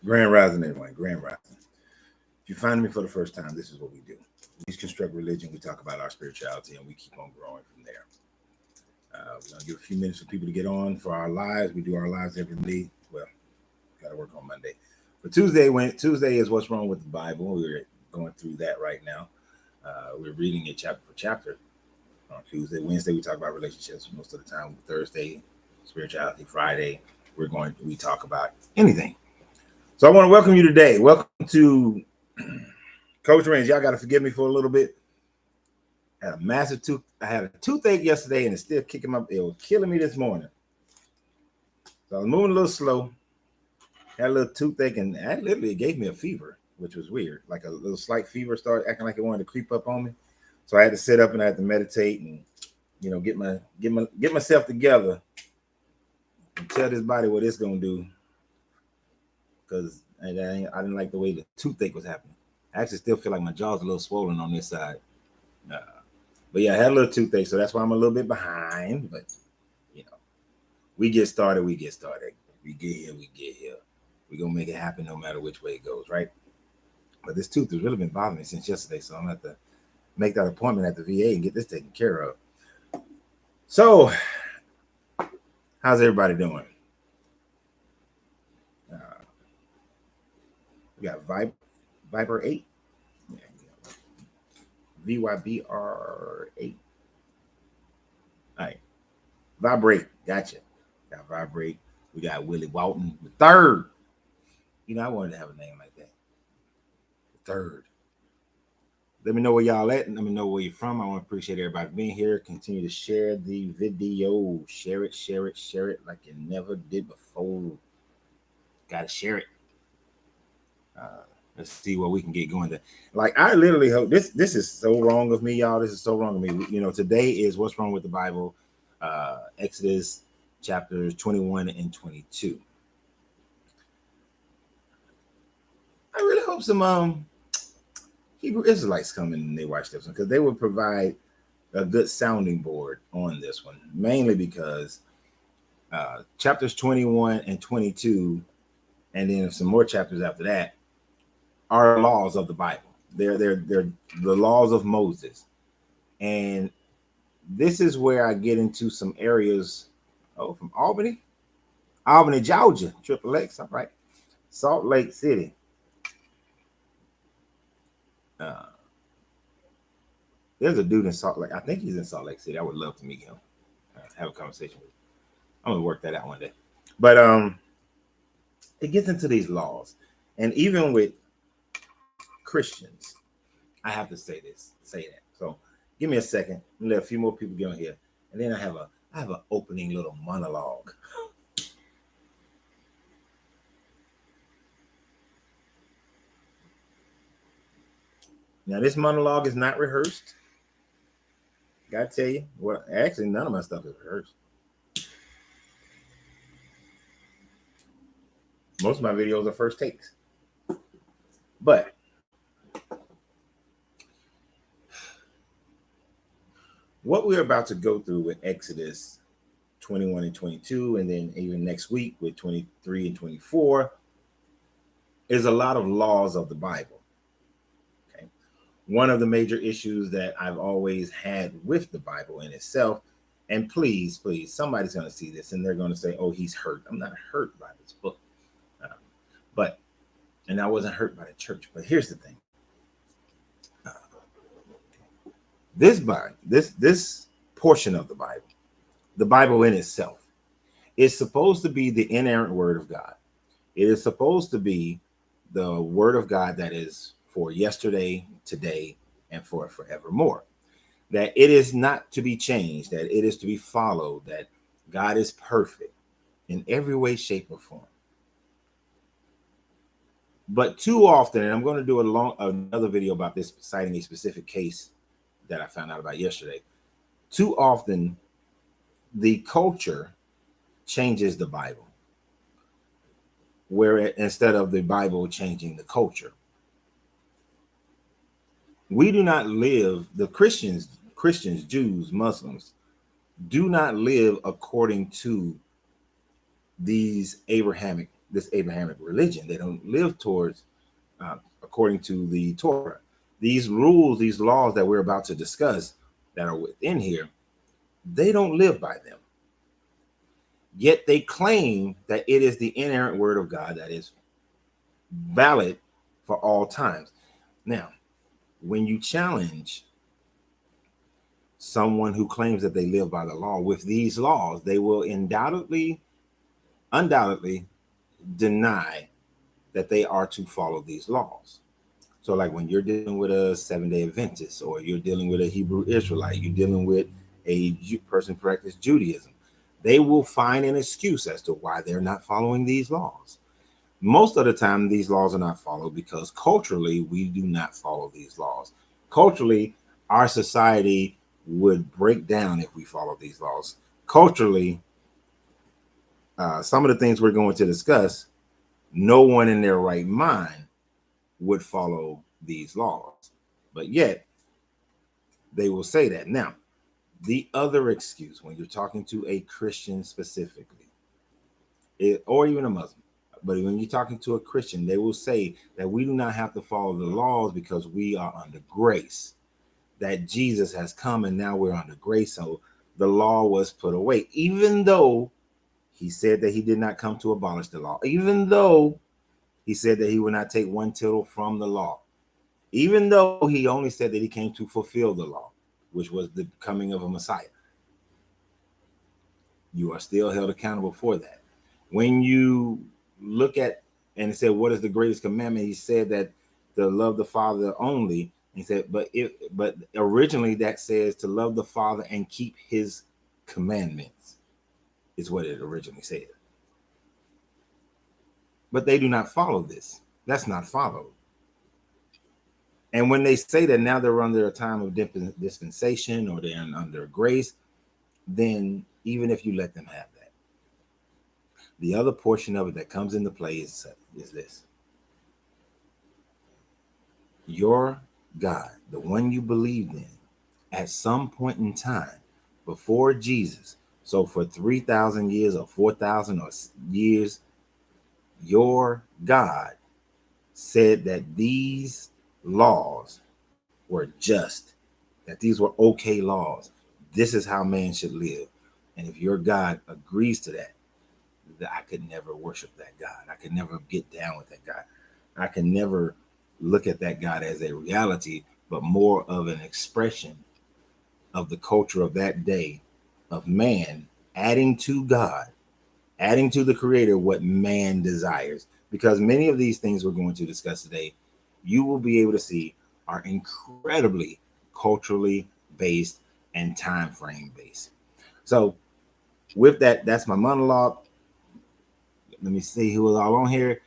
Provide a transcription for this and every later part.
Grand Rising, everyone. Grand Rising. If you find me for the first time, this is what we do. We construct religion. We talk about our spirituality, and we keep on growing from there. We're going to give a few minutes for people to get on for our lives. We do our lives every day. Well, got to work on Monday. But Tuesday is What's Wrong with the Bible. We're going through that right now. We're reading it chapter for chapter on Tuesday. Wednesday, we talk about relationships most of the time. Thursday, spirituality. Friday, we talk about anything. So I want to welcome you today. Welcome to Coach Renz. Y'all got to forgive me for a little bit. I had a toothache yesterday, and it's still kicking my. It was killing me this morning. So I was moving a little slow. Had a little toothache, and that literally gave me a fever, which was weird. Like a little slight fever started acting like it wanted to creep up on me. So I had to sit up and I had to meditate and, get myself together and tell this body what it's gonna do. Because I didn't like the way the toothache was happening. I actually still feel like my jaw's a little swollen on this side. But yeah, I had a little toothache, so that's why I'm a little bit behind. But we get started. We get here. We're gonna make it happen no matter which way it goes, right? But this tooth has really been bothering me since yesterday, so I'm gonna have to make that appointment at the VA and get this taken care of. So, how's everybody doing? We got Viber 8. VYBR 8. All right. Vibrate. Gotcha. Got Vibrate. We got Willie Walton the third. I wanted to have a name like that. The third. Let me know where y'all at. Let me know where you're from. I want to appreciate everybody being here. Continue to share the video. Share it like you never did before. Gotta share it. Let's see what we can get going there. Like, I literally hope this is so wrong of me, y'all. This is so wrong of me. Today is What's Wrong with the Bible, Exodus chapters 21 and 22. I really hope some Hebrew Israelites come in and they watch this one, because they will provide a good sounding board on this one, mainly because chapters 21 and 22, and then some more chapters after that, are laws of the Bible. They're the laws of Moses. And this is where I get into some areas. From Albany, Georgia, Triple X, all right. Salt Lake City. There's a dude in Salt Lake. I think he's in Salt Lake City. I would love to meet him, have a conversation with him. I'm gonna work that out one day. But it gets into these laws, and even with Christians, I have to say that. So give me a second. Let a few more people get on here, and then I have an opening little monologue. Now, this monologue is not rehearsed. Gotta tell you, well, actually, none of my stuff is rehearsed. Most of my videos are first takes. But what we're about to go through with Exodus 21 and 22, and then even next week with 23 and 24, is a lot of laws of the Bible. Okay. One of the major issues that I've always had with the Bible in itself, and please, somebody's going to see this and they're going to say, oh, he's hurt. I'm not hurt by this book. And I wasn't hurt by the church. But here's the thing. This portion of the Bible in itself, is supposed to be the inerrant word of God. It is supposed to be the word of God that is for yesterday, today, and for forevermore. That it is not to be changed, that it is to be followed, that God is perfect in every way, shape, or form. But too often, and I'm going to do another video about this, citing a specific case that I found out about yesterday. Too often, the culture changes the Bible, where instead of the Bible changing the culture. We do not live, the Christians, Jews, Muslims, do not live according to these Abrahamic this Abrahamic religion. They don't live towards according to the Torah. These rules, these laws that we're about to discuss that are within here, they don't live by them. Yet they claim that it is the inerrant word of God that is valid for all times. Now, when you challenge someone who claims that they live by the law with these laws, they will undoubtedly deny that they are to follow these laws. So like when you're dealing with a 7-day Adventist, or you're dealing with a Hebrew Israelite, you're dealing with a person who practices Judaism, they will find an excuse as to why they're not following these laws. Most of the time, these laws are not followed because culturally, we do not follow these laws. Culturally, our society would break down if we follow these laws. Culturally, some of the things we're going to discuss, no one in their right mind would follow these laws. But yet, they will say that. Now, the other excuse when you're talking to a Christian specifically, or even a Muslim, but when you're talking to a Christian, they will say that we do not have to follow the laws because we are under grace, that Jesus has come and now we're under grace. So the law was put away, even though he said that he did not come to abolish the law, even though he said that he would not take one tittle from the law, even though he only said that he came to fulfill the law, which was the coming of a Messiah. You are still held accountable for that. When you look at, and it said, what is the greatest commandment? He said that to love the Father only. He said, but originally that says to love the Father and keep his commandments, is what it originally said. But they do not follow this. That's not followed. And when they say that now they're under a time of dispensation, or they're under grace, then even if you let them have that, the other portion of it that comes into play is this. Your God, the one you believed in, at some point in time before Jesus, so for 3,000 years or 4,000 or years, your God said that these laws were just, that these were okay laws. This is how man should live. And if your God agrees to that, I could never worship that God. I could never get down with that God. I can never look at that God as a reality, but more of an expression of the culture of that day, of man adding to God, adding to the creator what man desires. Because many of these things we're going to discuss today, you will be able to see are incredibly culturally based and time frame based. So with that, that's my monologue. Let me see who is all on here.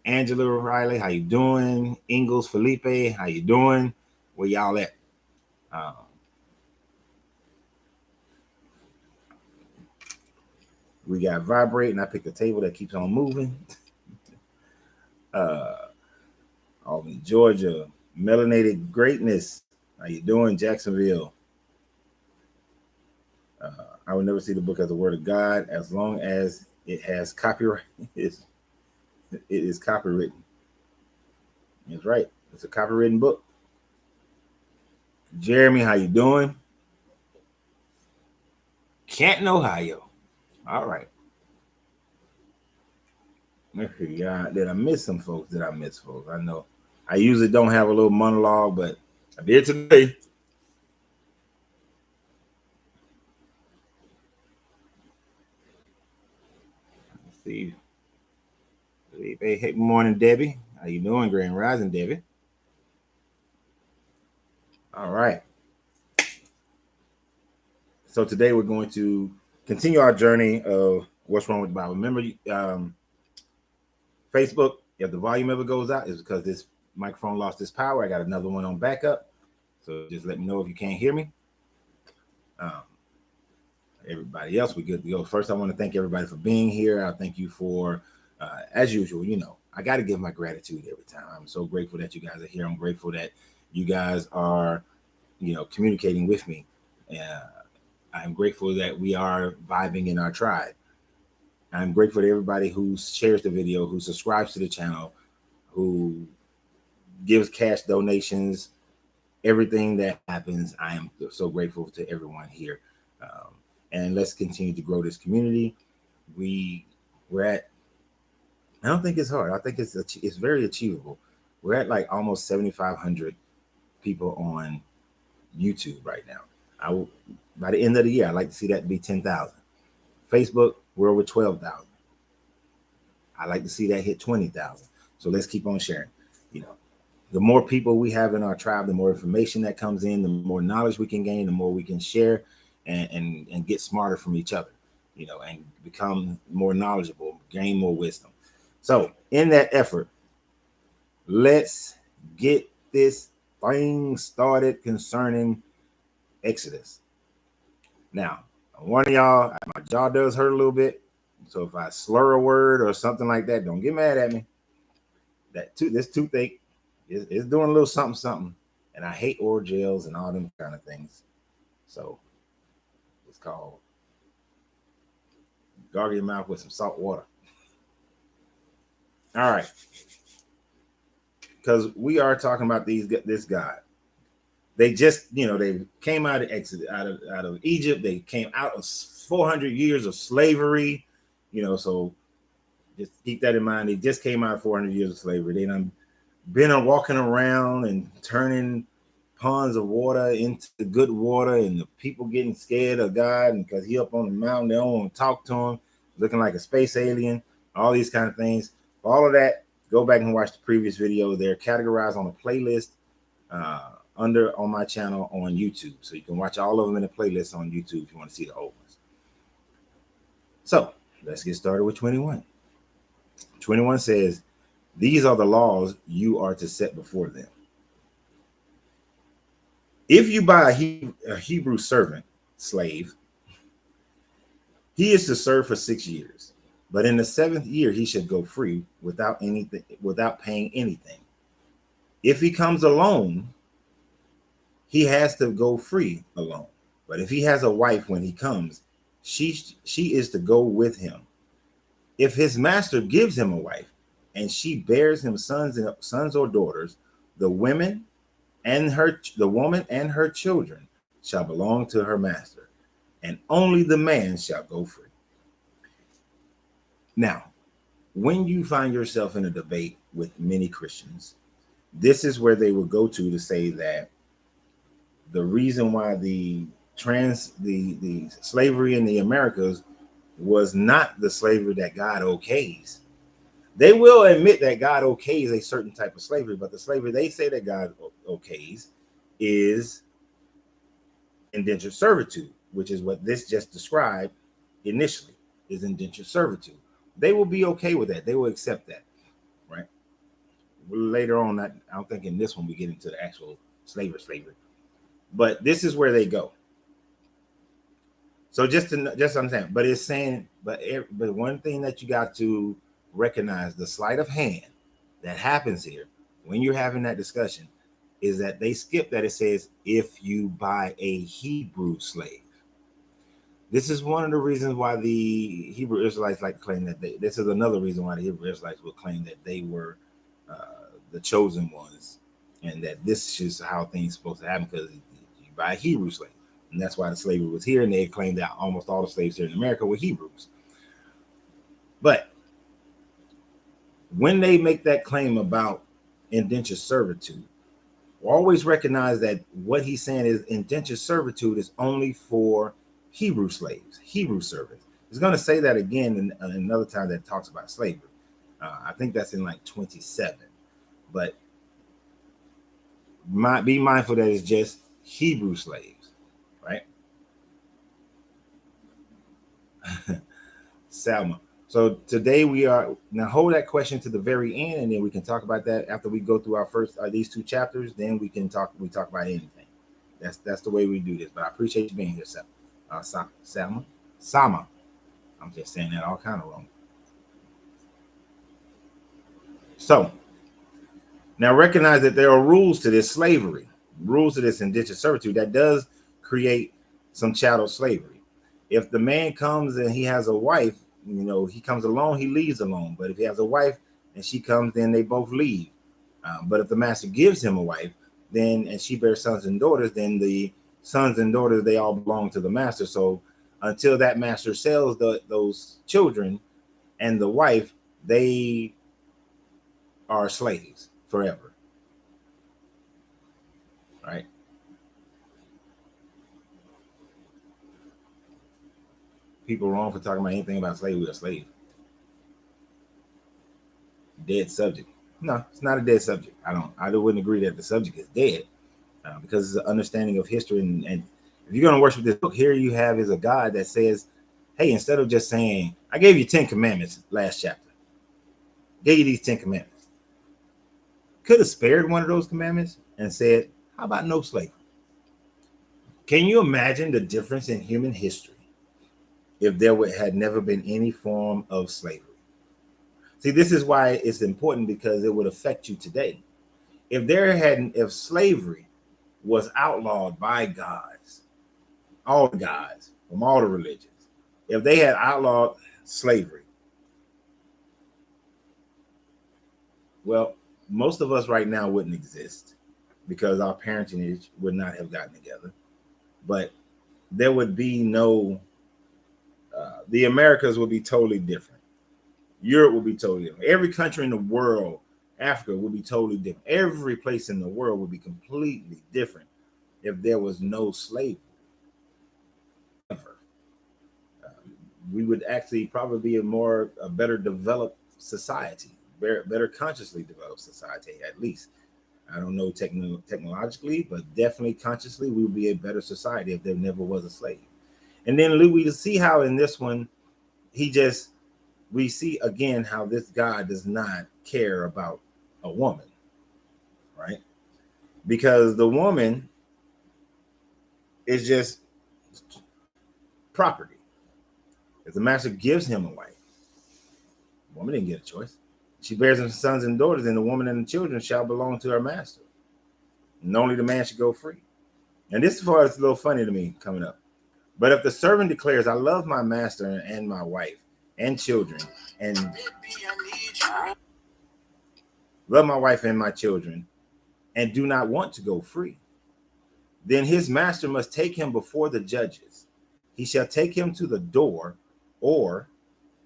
Angela Riley, how you doing? Ingles Felipe, how you doing? Where y'all at? We got Vibrate, and I picked a table that keeps on moving. Albany, Georgia. Melanated Greatness, how you doing? Jacksonville. I would never see the book as a word of God as long as it has copyright. It is copywritten. That's right. It's a copywritten book. Jeremy, how you doing? Canton, Ohio. All right. Yeah, did I miss some folks? Did I miss folks? I know I usually don't have a little monologue, but I did today. Let's see. Hey, good morning, Debbie. How you doing? Grand Rising, Debbie. All right. So today we're going to continue our journey of what's wrong with the Bible. Remember, Facebook, if the volume ever goes out, it's because this microphone lost its power. I got another one on backup. So just let me know if you can't hear me. Everybody else, we good to go. First, I want to thank everybody for being here. I thank you for, as usual, I got to give my gratitude every time. I'm so grateful that you guys are here. I'm grateful that you guys are, communicating with me. I'm grateful that we are vibing in our tribe. I'm grateful to everybody who shares the video, who subscribes to the channel, who gives cash donations, everything that happens. I am so grateful to everyone here. And let's continue to grow this community. We're at, I don't think it's hard. I think it's very achievable. We're at like almost 7,500 people on YouTube right now. I will, by the end of the year, I'd like to see that be 10,000. Facebook, we're over 12,000. I'd like to see that hit 20,000. So let's keep on sharing. You know, the more people we have in our tribe, the more information that comes in, the more knowledge we can gain, the more we can share and get smarter from each other, you know, and become more knowledgeable, gain more wisdom. So in that effort, let's get this thing started concerning Exodus. Now, one of y'all, my jaw does hurt a little bit. So if I slur a word or something like that, don't get mad at me. This toothache is doing a little something. And I hate oral gels and all them kind of things. So it's called gargle your mouth with some salt water. All right. Because we are talking about this God. They just, they came out of Exodus, out of Egypt. They came out of 400 years of slavery, so just keep that in mind. They just came out of 400 years of slavery. They done been walking around and turning ponds of water into good water, and the people getting scared of God, and because he up on the mountain, they don't want to talk to him, looking like a space alien, all these kind of things. For all of that, go back and watch the previous video. They're categorized on a playlist on my channel on YouTube. So you can watch all of them in a playlist on YouTube if you want to see the old ones. So let's get started with 21. 21 says, these are the laws you are to set before them. If you buy a Hebrew servant, slave, he is to serve for 6 years. But in the 7th year, he should go free without paying anything. If he comes alone, he has to go free alone. But if he has a wife when he comes, she is to go with him. If his master gives him a wife and she bears him sons or daughters, the woman and her children shall belong to her master, and only the man shall go free. Now, when you find yourself in a debate with many Christians, this is where they will go to say that the reason why the slavery in the Americas was not the slavery that God okays. They will admit that God okays a certain type of slavery, but the slavery they say that God okays is indentured servitude, which is what this just described initially, is indentured servitude. They will be okay with that. They will accept that, right? Later on, I don't think in this one we get into the actual slavery. But this is where they go. So just understand, but it's saying, but one thing that you got to recognize, the sleight of hand that happens here when you're having that discussion, is that they skip that. It says, if you buy a Hebrew slave. This is one of the reasons why the Hebrew Israelites like to claim that this is another reason why the Hebrew Israelites will claim that they were the chosen ones, and that this is how things are supposed to happen, because you buy a Hebrew slave. And that's why the slavery was here, and they claimed that almost all the slaves here in America were Hebrews. But when they make that claim about indentured servitude, always recognize that what he's saying is indentured servitude is only for Hebrew slaves, Hebrew servants. He's going to say that again in another time that talks about slavery. I think that's in like 27. But be mindful that it's just Hebrew slaves, right? Salma. So today we are, now hold that question to the very end, and then we can talk about that after we go through our first these 2 chapters. Then we talk about anything. That's the way we do this. But I appreciate you being here, Sama. I'm just saying that all kind of wrong. So now recognize that there are rules to this slavery, rules to this indentured servitude that does create some chattel slavery. If the man comes and he has a wife, he comes alone, he leaves alone. But if he has a wife and she comes, then they both leave. But if the master gives him a wife, then and she bears sons and daughters, then the sons and daughters, they all belong to the master. So until that master sells those children and the wife, they are slaves forever. Right? People wrong for talking about anything about slavery or slave. Dead subject. No, it's not a dead subject. I wouldn't agree that the subject is dead, because it's an understanding of history. And if you're going to worship this book, here you have is a God that says, hey, instead of just saying, I gave you 10 commandments last chapter, gave you these 10 commandments, could have spared one of those commandments and said, how about no slavery? Can you imagine the difference in human history if there had never been any form of slavery? See, this is why it's important, because it would affect you today. If slavery was outlawed by gods, all the gods from all the religions, if they had outlawed slavery, well, most of us right now wouldn't exist because our parentage would not have gotten together. But there would be no, the Americas would be totally different. Europe would be totally different. Every country in the world, Africa, would be totally different. Every place in the world would be completely different if there was no slavery. We would actually probably be a better developed society, better consciously developed society, at least. I don't know technologically, but definitely consciously, we would be a better society if there never was a slave. And then we see how in this one, we see again how this God does not care about a woman, right? Because the woman is just property. If the master gives him a wife, the woman didn't get a choice. She bears him sons and daughters, and the woman and the children shall belong to her master. And only the man should go free. And this part is a little funny to me coming up. But if the servant declares, I love my master and my wife and children, and love my wife and my children, and do not want to go free, then his master must take him before the judges. He shall take him to the door or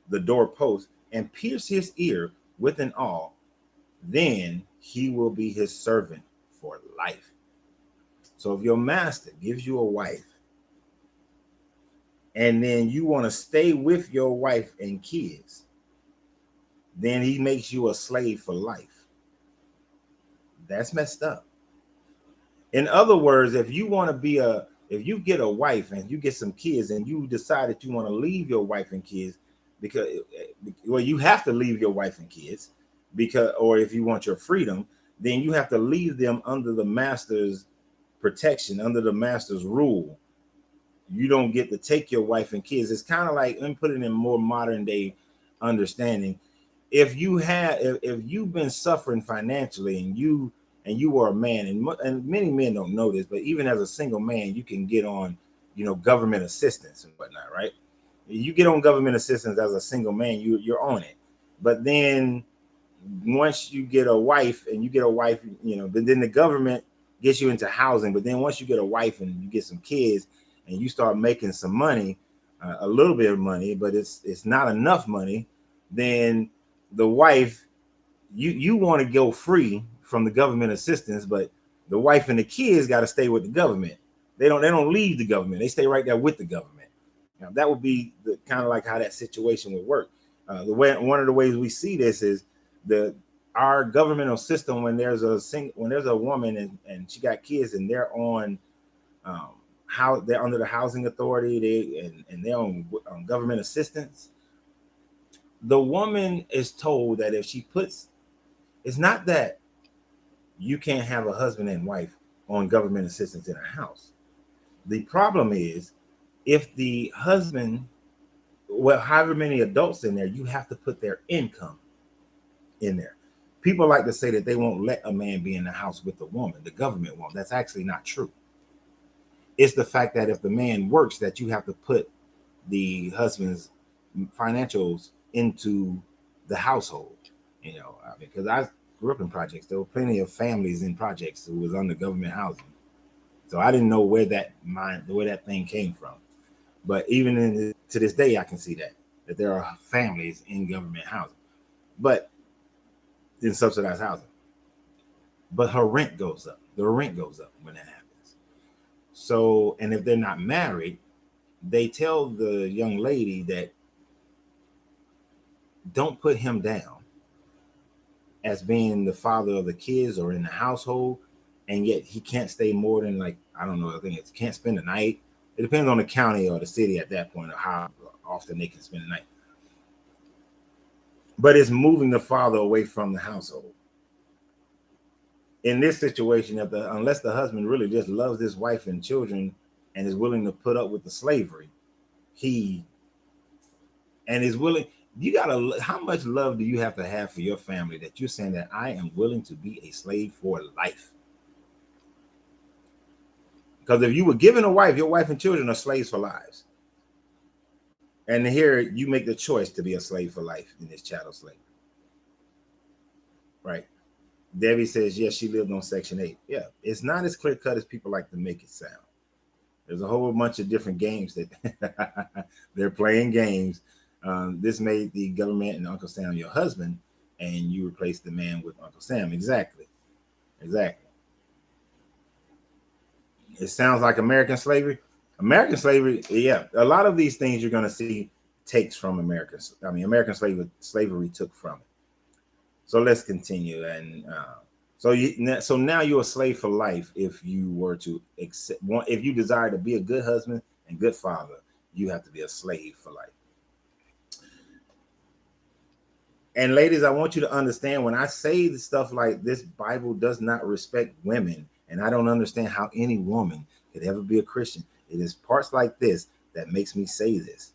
the doorpost and pierce his ear with an awl. Then he will be his servant for life. So if your master gives you a wife, and then you want to stay with your wife and kids, then he makes you a slave for life. That's messed up. In other words, if you get a wife and you get some kids and you decide that you want to leave your wife and kids, because, well, you have to leave your wife and kids, or if you want your freedom, then you have to leave them under the master's protection, under the master's rule. You don't get to take your wife and kids. It's kind of like, let me put it in more modern day understanding. If you've been suffering financially and you are a man, and many men don't know this, but even as a single man, you can get on, government assistance and whatnot, right? You get on government assistance as a single man, you're on it. But then once you get a wife, but then the government gets you into housing. But then once you get a wife and you get some kids and you start making some money, a little bit of money, but it's not enough money, then the wife, you want to go free from the government assistance, but the wife and the kids got to stay with the government. They don't leave the government. They stay right there with the government. Now, that would be the kind of like how that situation would work. One of the ways we see this is our governmental system, when there's a woman and she got kids and they're on they're under the housing authority, they're on government assistance. The woman is told that if she it's not that you can't have a husband and wife on government assistance in a house. The problem is if the husband, however many adults in there, you have to put their income in there. People like to say that they won't let a man be in the house with the woman. The government won't. That's actually not true. It's the fact that if the man works, that you have to put the husband's financials into the household. Because I grew up in projects. There were plenty of families in projects who was under government housing. So I didn't know where that thing came from. But even to this day, I can see that there are families in government housing, but in subsidized housing. But her rent goes up. The rent goes up when that happens. So, and if they're not married, they tell the young lady that don't put him down as being the father of the kids or in the household, and yet he can't stay more than, like, I don't know, I think it can't spend the night. It depends on the county or the city at that point of how often they can spend the night. But it's moving the father away from the household. In this situation, unless the husband really just loves his wife and children and is willing to put up with the slavery, how much love do you have to have for your family that you're saying that I am willing to be a slave for life? Because if you were given a wife, your wife and children are slaves for lives. And here you make the choice to be a slave for life in this chattel slavery. Right. Debbie says, yes, she lived on Section 8. Yeah, it's not as clear cut as people like to make it sound. There's a whole bunch of different games that they're playing games. This made the government and Uncle Sam your husband, and you replace the man with Uncle Sam. Exactly. It sounds like American slavery. American slavery, yeah. A lot of these things you're going to see takes from American slavery took from it. So let's continue. And so now you're a slave for life. If you were to if you desire to be a good husband and good father, you have to be a slave for life. And ladies, I want you to understand, when I say the stuff like this, Bible does not respect women. And I don't understand how any woman could ever be a Christian. It is parts like this that makes me say this.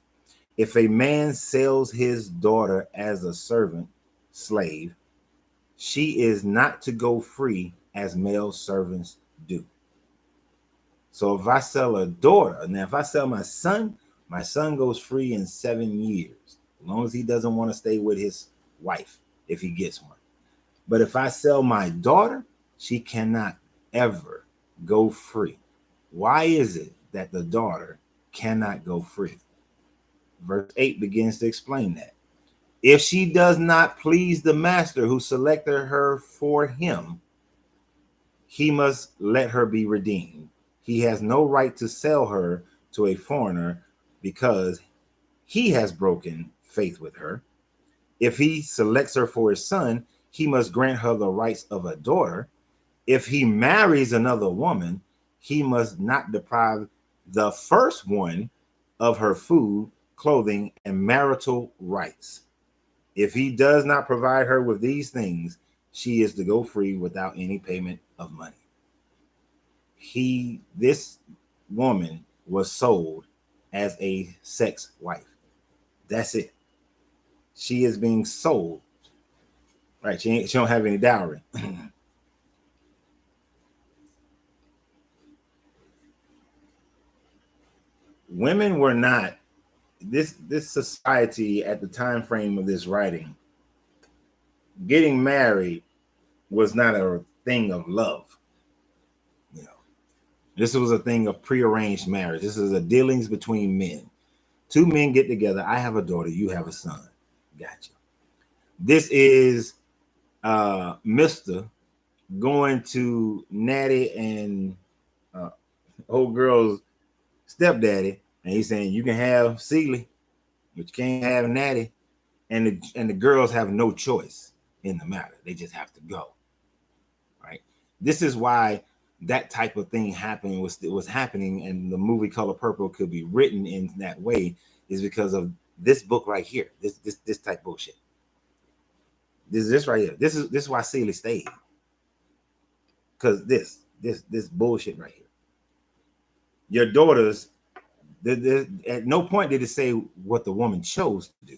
If a man sells his daughter as a servant, slave, she is not to go free as male servants do. So if I sell a daughter, now if I sell my son goes free in 7 years, as long as he doesn't want to stay with his wife, if he gets one. But if I sell my daughter, she cannot ever go free. Why is it that the daughter cannot go free? Verse 8 begins to explain that. If she does not please the master who selected her for him, he must let her be redeemed. He has no right to sell her to a foreigner because he has broken faith with her. If he selects her for his son, he must grant her the rights of a daughter. If he marries another woman, he must not deprive the first one of her food, clothing, and marital rights. If he does not provide her with these things, she is to go free without any payment of money. This woman was sold as a sex wife. That's it. She is being sold. Right? She don't have any dowry. Women were not this society at the time frame of this writing. Getting married was not a thing of love. This was a thing of prearranged marriage. This is a dealings between men. Two men get together. I have a daughter. You have a son. Gotcha. This is Mr. going to Natty and old girl's stepdaddy, and he's saying, you can have Seeley, but you can't have Natty. And the girls have no choice in the matter. They just have to go. Right? This is why that type of thing was happening, and the movie Color Purple could be written in that way, is because of this book right here. This type bullshit. This right here. This is why Seeley stayed. Because this bullshit right here. Your daughters, at no point did it say what the woman chose to do.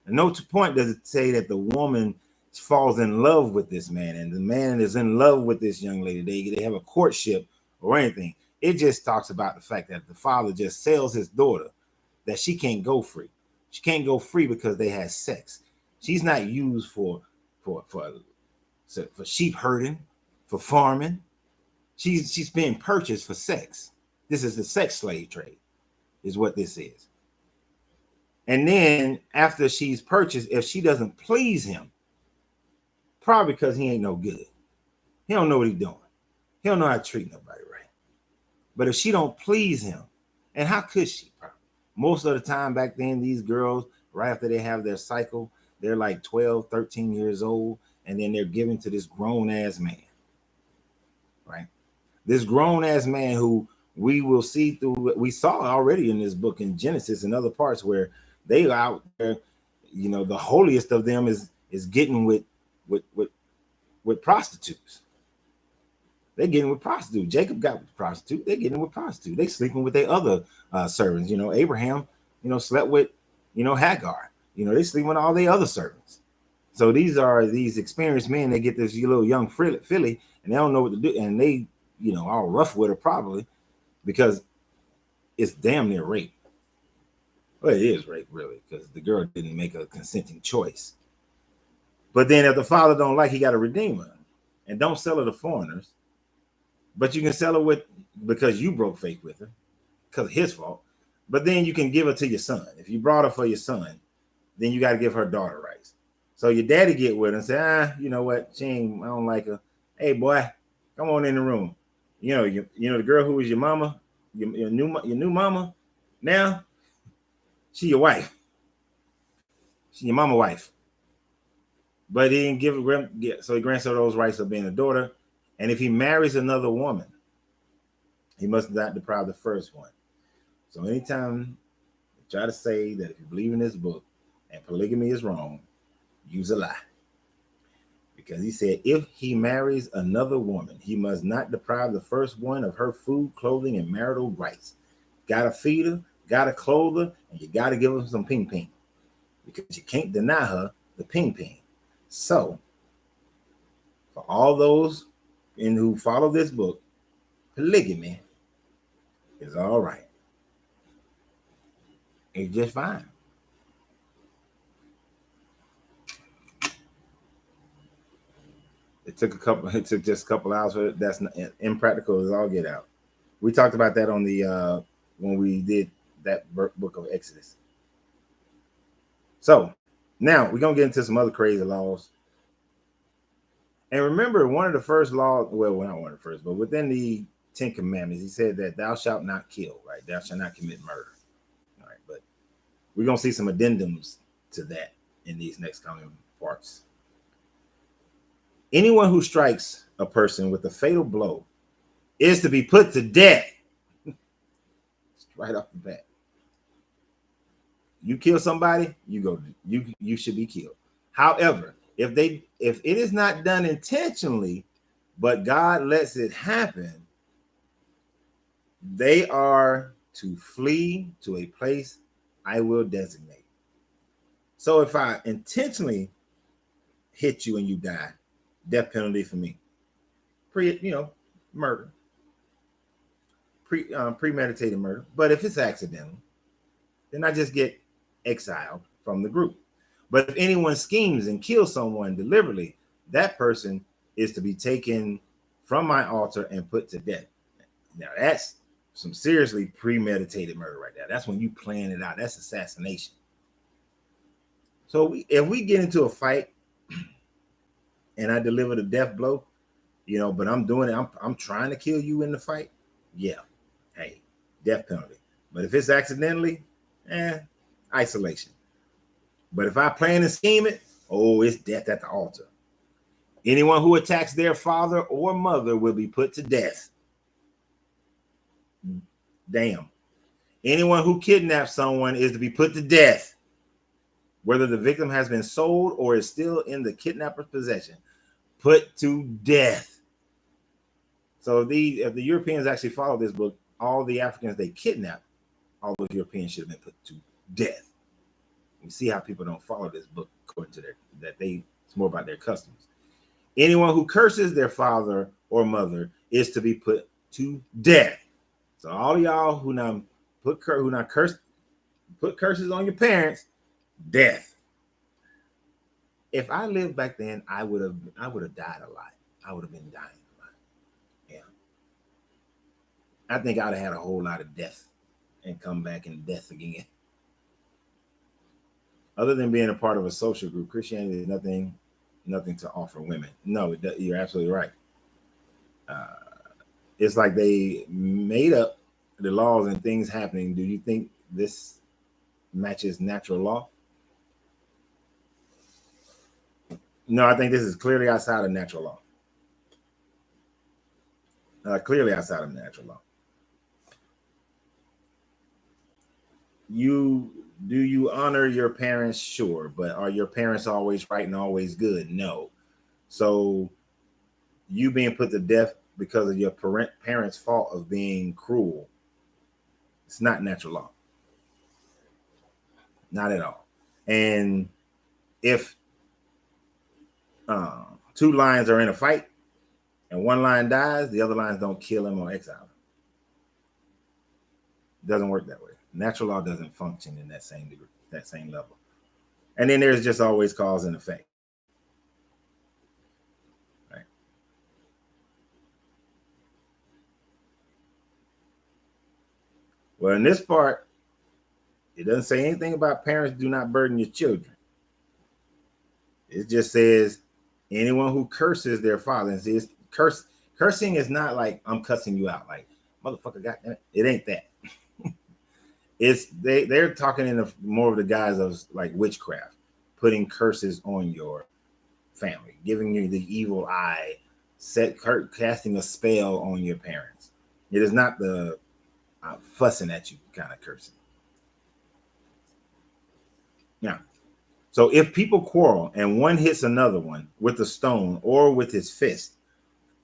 At no point does it say that the woman falls in love with this man and the man is in love with this young lady. They have a courtship or anything. It just talks about the fact that the father just sells his daughter, that she can't go free. She can't go free because they had sex. She's not used for sheep herding, for farming. She's being purchased for sex. This is the sex slave trade, is what this is. And then after she's purchased, if she doesn't please him, probably because he ain't no good. He don't know what he's doing. He don't know how to treat nobody right. But if she don't please him, and how could she? Probably. Most of the time back then, these girls, right after they have their cycle, they're like 12, 13 years old, and then they're given to this grown-ass man, right? This grown-ass man who we will see through, we saw already in this book in Genesis and other parts where they are out there, you know, the holiest of them is getting with prostitutes. They're getting with prostitute. Jacob got with prostitute. They're getting with prostitute. They sleeping with their other servants. You know, Abraham, you know, slept with, you know, Hagar. You know, they sleep with all their other servants. So these are these experienced men. They get this little young filly, and they don't know what to do, and they, you know, all rough with her probably because it's damn near rape. Well, it is rape really because the girl didn't make a consenting choice. But then if the father don't like, he got to redeem her, and don't sell her to foreigners. But you can sell her with because you broke faith with her, because of his fault. But then you can give her to your son. If you brought her for your son, then you got to give her daughter rights. So your daddy get with her and say, you know what, she ain't, I don't like her. Hey boy, come on in the room. You know the girl who was your mama, your new mama. Now she your wife. She your mama wife. But he didn't give her, so he grants her those rights of being a daughter. And if he marries another woman, he must not deprive the first one. So anytime you try to say that if you believe in this book and polygamy is wrong, use a lie. Because he said if he marries another woman, he must not deprive the first one of her food, clothing, and marital rights. Gotta feed her, gotta clothe her, and you gotta give her some ping ping. Because you can't deny her the ping ping. So, for all those who follow this book, polygamy is all right. It's just fine. It took just a couple hours for it. That's not, impractical as all get out. We talked about that on the when we did that book of Exodus. So now we're gonna get into some other crazy laws. And remember, one of the first laws, well, not one of the first, but within the 10 Commandments, he said that thou shalt not kill, right? Thou shalt not commit murder. All right, but we're gonna see some addendums to that in these next coming parts. Anyone who strikes a person with a fatal blow is to be put to death. Right off the bat. You kill somebody, you should be killed. However, if it is not done intentionally, but God lets it happen, they are to flee to a place I will designate. So if I intentionally hit you and you die, death penalty for me. Murder. Premeditated murder. But if it's accidental, then I just get exiled from the group. But if anyone schemes and kills someone deliberately, that person is to be taken from my altar and put to death. Now that's some seriously premeditated murder right there. That's when you plan it out. That's assassination. So if we get into a fight and I deliver the death blow, but I'm doing it. I'm trying to kill you in the fight. Yeah. Hey, death penalty. But if it's accidentally, isolation. But if I plan and scheme it, it's death at the altar. Anyone who attacks their father or mother will be put to death. Damn. Anyone who kidnaps someone is to be put to death, whether the victim has been sold or is still in the kidnapper's possession. Put to death. So if the Europeans actually follow this book, all the Africans they kidnap, all those Europeans should have been put to death. You see how people don't follow this book according to it's more about their customs. Anyone who curses their father or mother is to be put to death. So all of y'all who now put curses on your parents, Death. If I lived back then, I would have died a lot. I would have been dying a lot. Yeah. I think I'd have had a whole lot of death and come back in death again. Other than being a part of a social group, Christianity is nothing to offer women. No, you're absolutely right. It's like they made up the laws and things happening. Do you think this matches natural law? No, I think this is clearly outside of natural law. Clearly outside of natural law. Do you honor your parents? Sure, but are your parents always right and always good? No. So you being put to death because of your parents' fault of being cruel, it's not natural law. Not at all. And if two lions are in a fight and one lion dies, the other lions don't kill him or exile him. It doesn't work that way. Natural law doesn't function in that same degree, that same level. And then there's just always cause and effect. Right. Well, in this part, it doesn't say anything about parents do not burden your children. It just says anyone who curses their father, and says cursing is not like I'm cussing you out, like motherfucker, goddamn it ain't that. It's they're talking in more of the guise of like witchcraft, putting curses on your family, giving you the evil eye, casting a spell on your parents. It is not the fussing at you kind of cursing. Yeah. So if people quarrel and one hits another one with a stone or with his fist,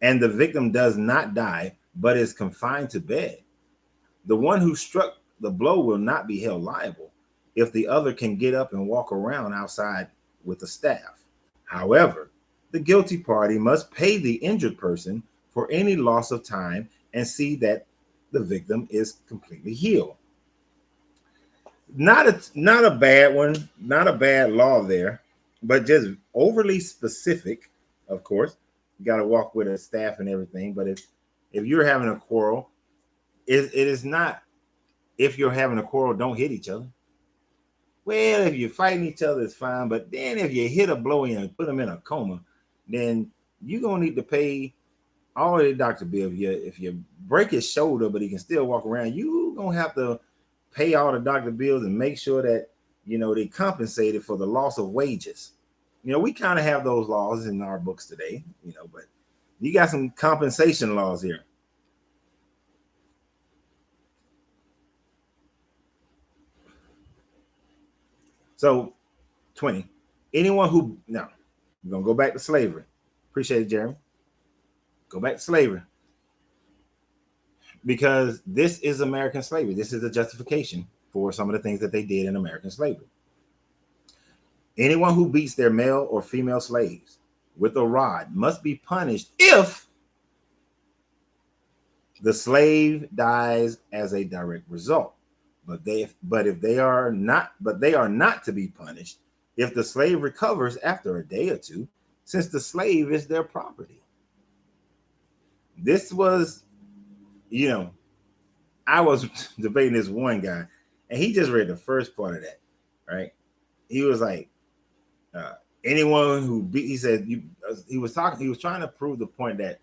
and the victim does not die but is confined to bed, the one who struck the blow will not be held liable if the other can get up and walk around outside with a staff. However, the guilty party must pay the injured person for any loss of time and see that the victim is completely healed. Not a bad one, not a bad law there, but just overly specific. Of course, you got to walk with a staff and everything. But if you're having a quarrel, it is not. If you're having a quarrel, don't hit each other. Well, if you're fighting each other, it's fine. But then if you hit a blow and put them in a coma, then you're gonna need to pay all of the doctor bill. If you break his shoulder, but he can still walk around, you're gonna have to pay all the doctor bills and make sure that they compensated for the loss of wages. We kind of have those laws in our books today, but you got some compensation laws here. So 20, anyone who, now we're going to go back to slavery. Appreciate it, Jeremy. Go back to slavery. Because this is American slavery. This is a justification for some of the things that they did in American slavery. Anyone who beats their male or female slaves with a rod must be punished if the slave dies as a direct result. But they are not to be punished if the slave recovers after a day or two, since the slave is their property. This was, I was debating this one guy, and he just read the first part of that, right? He was like, anyone who he said he was trying to prove the point that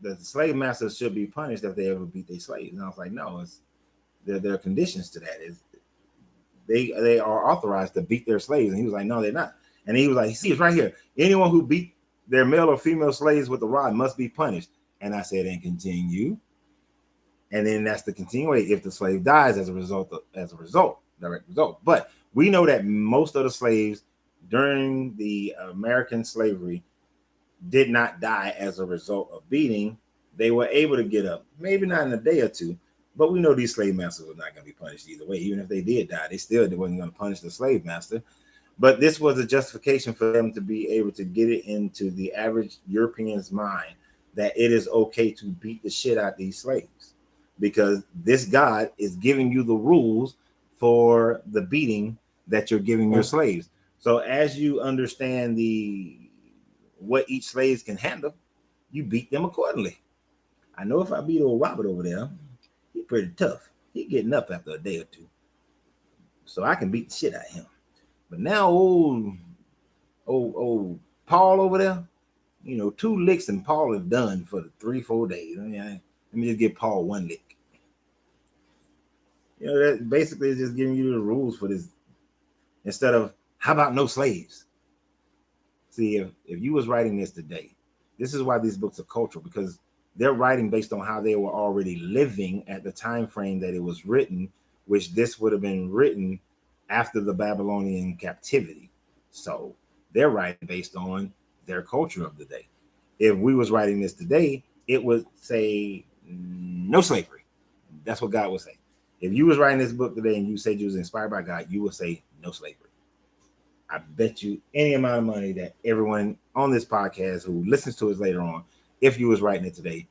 the slave masters should be punished if they ever beat their slaves. And I was like, no, there are conditions to that. They are authorized to beat their slaves. And he was like, no, they're not. And he was like, see, it's right here. Anyone who beat their male or female slaves with a rod must be punished. And I said, and continue. And then that's the continuation if the slave dies as a direct result. But we know that most of the slaves during the American slavery did not die as a result of beating. They were able to get up, maybe not in a day or two, but we know these slave masters were not going to be punished either way. Even if they did die, they wasn't going to punish the slave master. But this was a justification for them to be able to get it into the average European's mind that it is okay to beat the shit out of these slaves, because this God is giving you the rules for the beating that you're giving your slaves. So as you understand what each slave can handle, you beat them accordingly. I know if I beat old Robert over there, he's pretty tough. He's getting up after a day or two. So I can beat the shit out of him. But now old Paul over there, 2 licks and Paul is done for the 3-4 days. Let me just give Paul 1 lick. That basically is just giving you the rules for this. Instead of, how about no slaves? See, if you was writing this today, this is why these books are cultural, because they're writing based on how they were already living at the time frame that it was written, which this would have been written after the Babylonian captivity. So they're writing based on their culture of the day. If we was writing this today, it would say no slavery. That's what God would say. If you was writing this book today and you said you was inspired by God, you would say no slavery. I bet you any amount of money that everyone on this podcast who listens to us later on, if you was writing it today,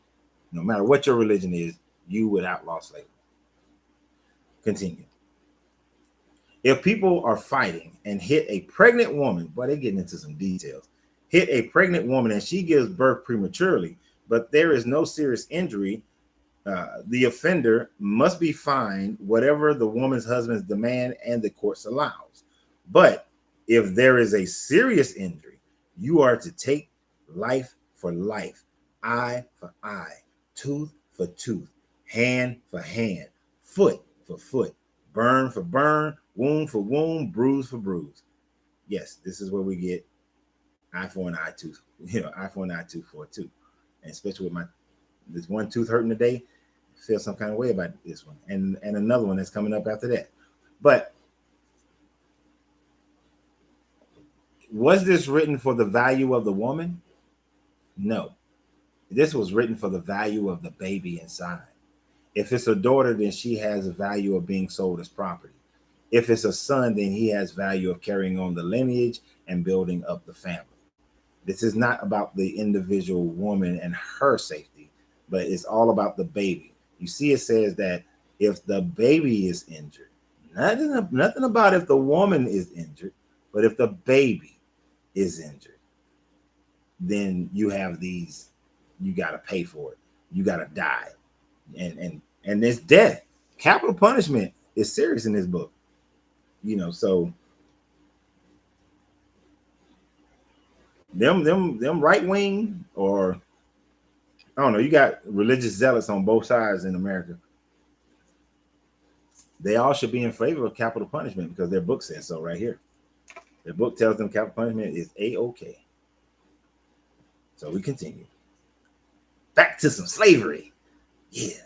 no matter what your religion is, you would outlaw slavery. Continue. If people are fighting and hit a pregnant woman, boy, they're getting into some details. Hit a pregnant woman and she gives birth prematurely, but there is no serious injury, the offender must be fined whatever the woman's husband's demand and the courts allows. But if there is a serious injury, you are to take life for life, eye for eye, tooth for tooth, hand for hand, foot for foot, burn for burn, wound for wound, bruise for bruise. Yes, this is where we get eye for an eye, tooth, eye for an eye, tooth for a tooth. And especially with this one tooth hurting today, feel some kind of way about this one, and another one that's coming up after that. But was this written for the value of the woman? No, this was written for the value of the baby inside. If it's a daughter, then she has a value of being sold as property. If it's a son, then he has value of carrying on the lineage and building up the family. This is not about the individual woman and her safety, but it's all about the baby. You see, it says that if the baby is injured, nothing about if the woman is injured, but if the baby is injured, then you have these, you got to pay for it. You got to die. And this death, capital punishment is serious in this book. So them right wing, or I don't know, you got religious zealots on both sides in America. They all should be in favor of capital punishment because their book says so right here. Their book tells them capital punishment is A-OK. So we continue. Back to some slavery. Yeah.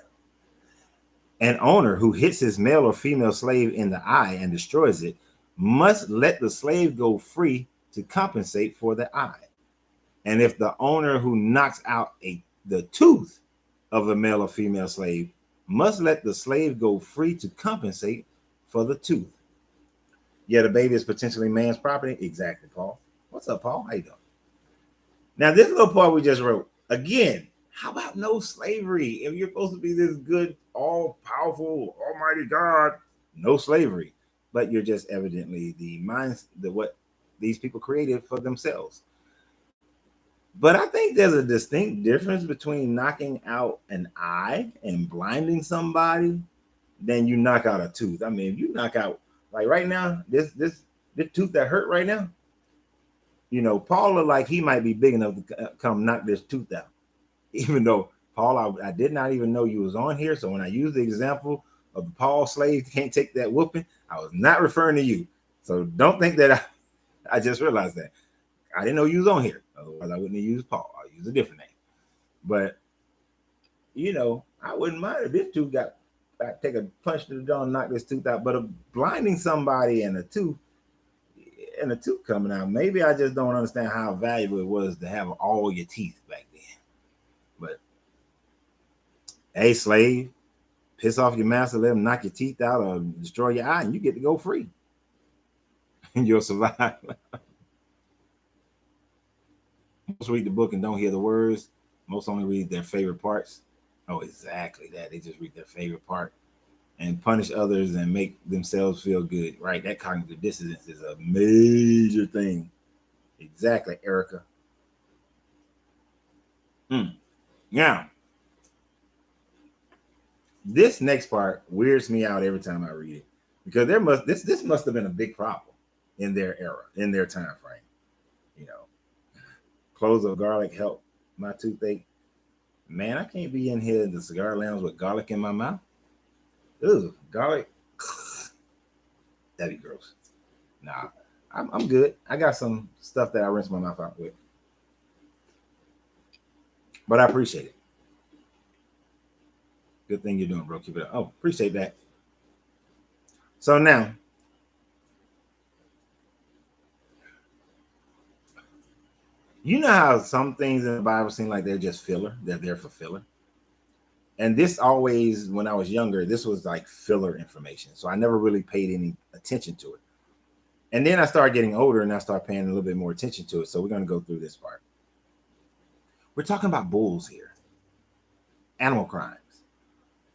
An owner who hits his male or female slave in the eye and destroys it must let the slave go free to compensate for the eye. And if the owner who knocks out the tooth of a male or female slave must let the slave go free to compensate for the tooth. Yeah, the baby is potentially man's property. Exactly, Paul. What's up, Paul? How you doing? Now, this little part we just wrote, again, how about no slavery? If you're supposed to be this good, all-powerful, almighty God, no slavery. But you're just evidently what these people created for themselves. But I think there's a distinct difference between knocking out an eye and blinding somebody than you knock out a tooth. I mean, if you knock out, like right now, this tooth that hurt right now, Paul looked like he might be big enough to come knock this tooth out. Even though, Paul, I did not even know you was on here. So when I used the example of the Paul slave can't take that whooping, I was not referring to you. So don't think that I just realized that. I didn't know you was on here. Otherwise, I wouldn't have used Paul. I'll use a different name. But, I wouldn't mind if this tooth take a punch to the jaw and knock this tooth out. But blinding somebody and a tooth coming out, maybe I just don't understand how valuable it was to have all your teeth back then. But, hey, slave, piss off your master, let him knock your teeth out or destroy your eye, and you get to go free. And you'll survive. Most read the book and don't hear the words. Most only read their favorite parts. Oh, exactly that. They just read their favorite part and punish others and make themselves feel good, right? That cognitive dissonance is a major thing. Exactly, Erica. Now, this next part weirds me out every time I read it because this must have been a big problem in their era, in their time frame. You know, cloves of garlic help my toothache. Man, I can't be in here in the cigar lounge with garlic in my mouth. Ooh, garlic. That'd be gross. Nah, I'm good. I got some stuff that I rinse my mouth out with. But I appreciate it. Good thing you're doing, bro. Keep it up. Oh, appreciate that. So now, you know how some things in the Bible seem like they're just filler, that they're for filler. And this always, when I was younger, this was like filler information. So I never really paid any attention to it. And then I started getting older and I started paying a little bit more attention to it. So we're going to go through this part. We're talking about bulls here, animal crimes.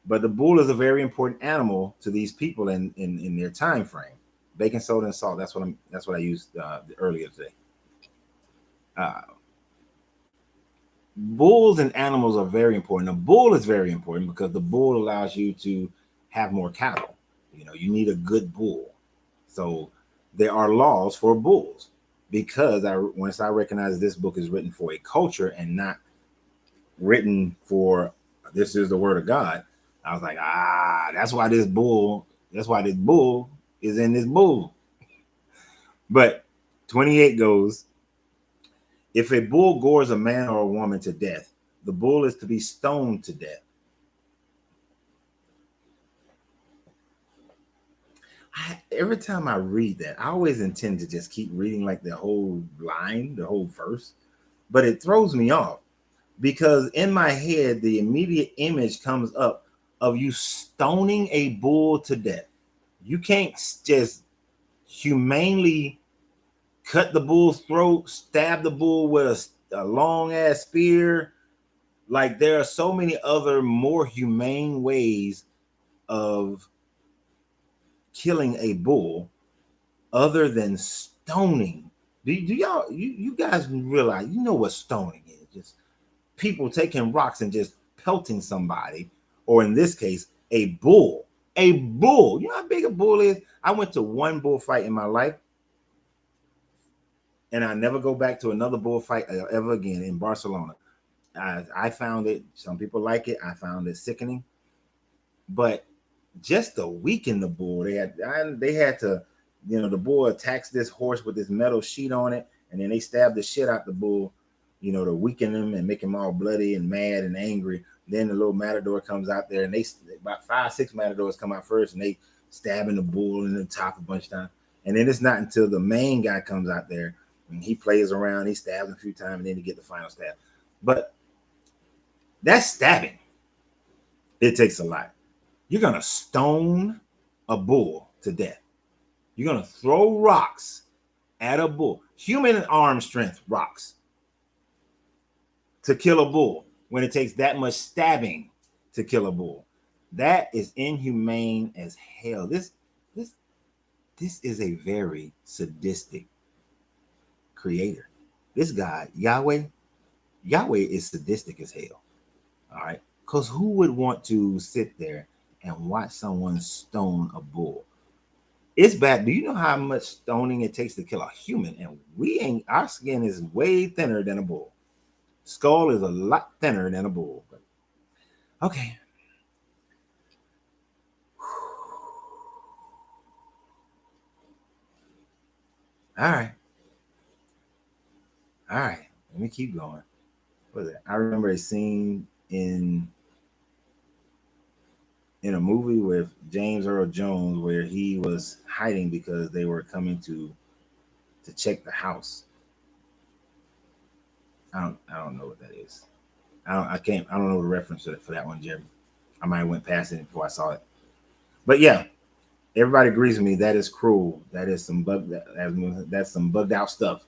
But the bull is a very important animal to these people in their time frame. Baking soda and salt. That's what I used earlier today. Bulls and animals are very important. A bull is very important because the bull allows you to have more cattle. You know, you need a good bull. So there are laws for bulls because once I recognize this book is written for a culture and not written for this is the word of God, I was like, that's why this bull is in this bull. But 28 goes, if a bull gores a man or a woman to death, the bull is to be stoned to death. Every time I read that, I always intend to just keep reading like the whole line, the whole verse, but it throws me off because in my head, the immediate image comes up of you stoning a bull to death. You can't just humanely cut the bull's throat, stab the bull with a long ass spear. Like there are so many other more humane ways of killing a bull other than stoning. Do y'all you guys realize what stoning is? Just people taking rocks and just pelting somebody, or in this case, a bull. A bull. You know how big a bull is? I went to one bullfight in my life, and I never go back to another bullfight ever again in Barcelona. I found it. Some people like it. I found it sickening, but just to weaken the bull, they had to, the bull attacks this horse with this metal sheet on it, and then they stab the shit out the bull, to weaken him and make him all bloody and mad and angry. Then the little matador comes out there, and they about 5-6 matadors come out first, and they stabbing the bull in the top a bunch of times. And then it's not until the main guy comes out there and he plays around, he stabs a few times, and then he get the final stab. But that's stabbing. It takes a lot. You're going to stone a bull to death. You're going to throw rocks at a bull. Human arm strength rocks to kill a bull when it takes that much stabbing to kill a bull. That is inhumane as hell. This is a very sadistic creator. This guy, Yahweh is sadistic as hell. All right. Because who would want to sit there and watch someone stone a bull? It's bad. Do you know how much stoning it takes to kill a human? And our skin is way thinner than a bull. Skull is a lot thinner than a bull. Okay. All right. Let me keep going. What was it? I remember a scene in a movie with James Earl Jones where he was hiding because they were coming to check the house. I don't know what that is. I don't know the reference for that one, Jerry. I might have went past it before I saw it. But yeah, everybody agrees with me. That is cruel. That is that's some bugged out stuff.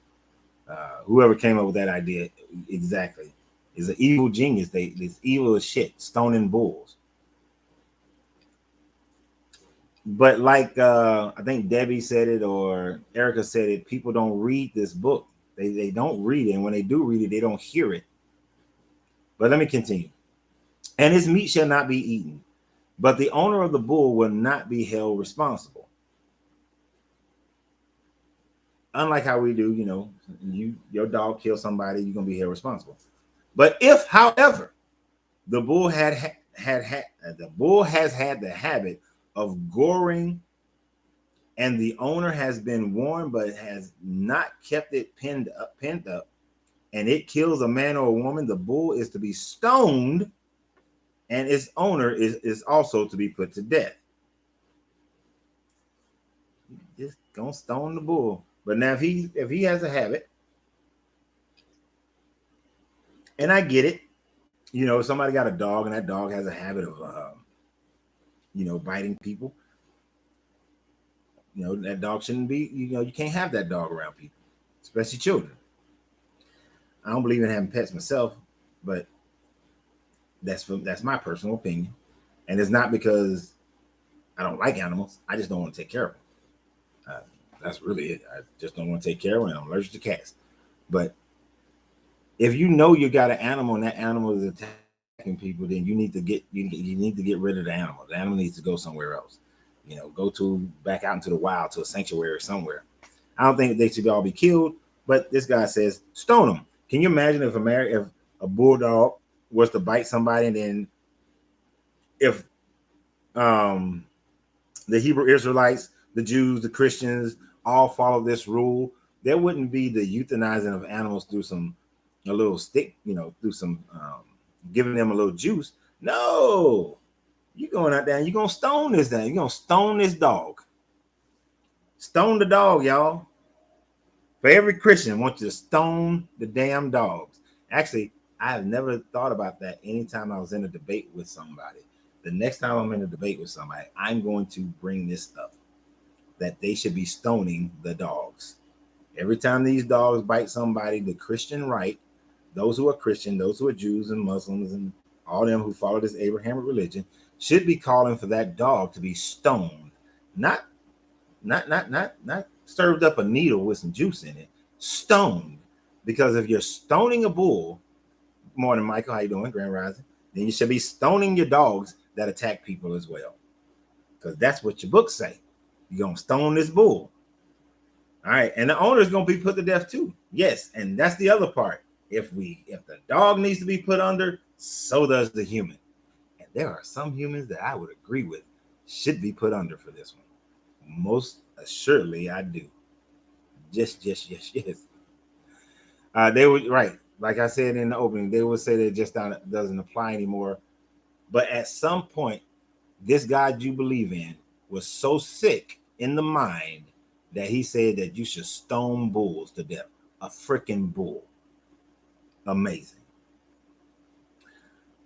Whoever came up with that idea exactly is an evil genius. It's evil as shit, stoning bulls. But like I think Debbie said it or Erica said it, people don't read this book. They don't read it, and when they do read it, they don't hear it. But let me continue. And his meat shall not be eaten, but the owner of the bull will not be held responsible. Unlike how we do, your dog kills somebody, you're gonna be held responsible. But if, however, the bull the bull has had the habit of goring, and the owner has been warned but has not kept it penned up, and it kills a man or a woman, the bull is to be stoned, and its owner is also to be put to death. Just gonna stone the bull. But now if he has a habit, and I get it, somebody got a dog and that dog has a habit of biting people. That dog shouldn't be, you can't have that dog around people, especially children. I don't believe in having pets myself, but that's my personal opinion. And it's not because I don't like animals. I just don't want to take care of them. That's really it. I just don't want to take care of them. I'm allergic to cats. But if you got an animal and that animal is attacking people, then you need to get rid of the animal. The animal needs to go somewhere else. Go back out into the wild to a sanctuary somewhere. I don't think they should all be killed, but this guy says stone them. Can you imagine if a bulldog was to bite somebody, and then if the Hebrew Israelites, the Jews, the Christians all follow this rule, there wouldn't be the euthanizing of animals through a little stick, through some giving them a little juice. No, you're going out there and you're going to stone this thing. You're going to stone this dog. Stone the dog, y'all. For every Christian, I want you to stone the damn dogs. Actually, I have never thought about that anytime I was in a debate with somebody. The next time I'm in a debate with somebody, I'm going to bring this up, that they should be stoning the dogs. Every time these dogs bite somebody, the Christian right, those who are Christian, those who are Jews and Muslims and all them who follow this Abrahamic religion, should be calling for that dog to be stoned, not served up a needle with some juice in it, stoned. Because if you're stoning a bull, morning, Michael, how you doing? Grand Rising. Then you should be stoning your dogs that attack people as well, because that's what your books say. You're gonna stone this bull. All right, and the owner is gonna be put to death too. Yes, and that's the other part. If the dog needs to be put under, so does the human. And there are some humans that I would agree with should be put under for this one. Most assuredly, I do. Yes. They would, right, like I said in the opening, they would say that it just doesn't apply anymore. But at some point, this God you believe in was so sick in the mind that he said that you should stone bulls to death. A freaking bull. Amazing.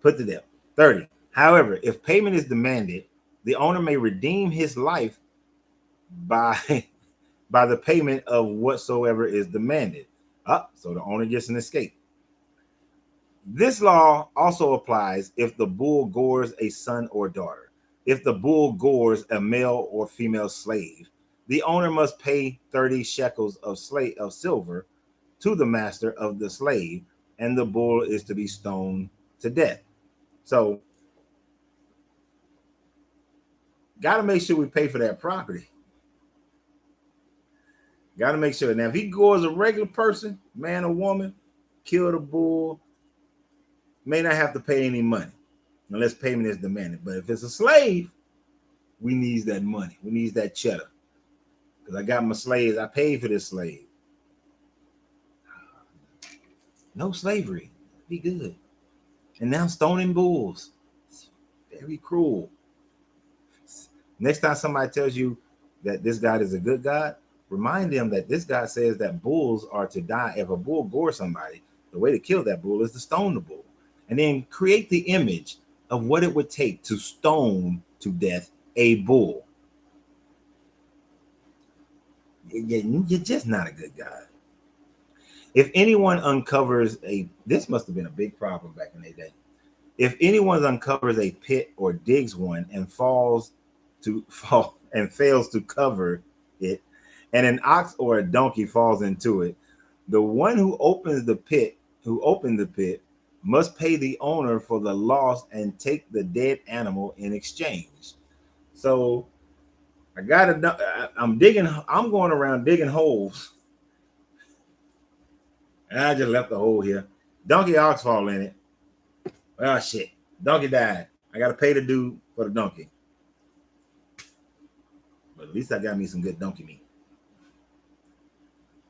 Put to death. 30. However, if payment is demanded, the owner may redeem his life by the payment of whatsoever is demanded. So the owner gets an escape. This law also applies if the bull gores a son or daughter. If the bull gores a male or female slave, the owner must pay 30 shekels of silver to the master of the slave, and the bull is to be stoned to death. So, got to make sure we pay for that property. Got to make sure. Now, if he gores a regular person, man or woman, killed a bull, may not have to pay any money unless payment is demanded. But if it's a slave, we need that money. We need that cheddar. Because I got my slaves. I paid for this slave. No slavery. Be good. And now stoning bulls. It's very cruel. Next time somebody tells you that this God is a good God, remind them that this God says that bulls are to die. If a bull gores somebody, the way to kill that bull is to stone the bull. And then create the image of what it would take to stone to death a bull. You're just not a good God. If anyone uncovers this must have been a big problem back in the day. If anyone uncovers a pit or digs one and falls and fails to cover it, and an ox or a donkey falls into it, the one who opened the pit must pay the owner for the loss and take the dead animal in exchange. So I'm going around digging holes, and I just left the hole here. Donkey ox fall in it. Oh shit, donkey died. I gotta pay the dude for the donkey. But at least I got me some good donkey meat.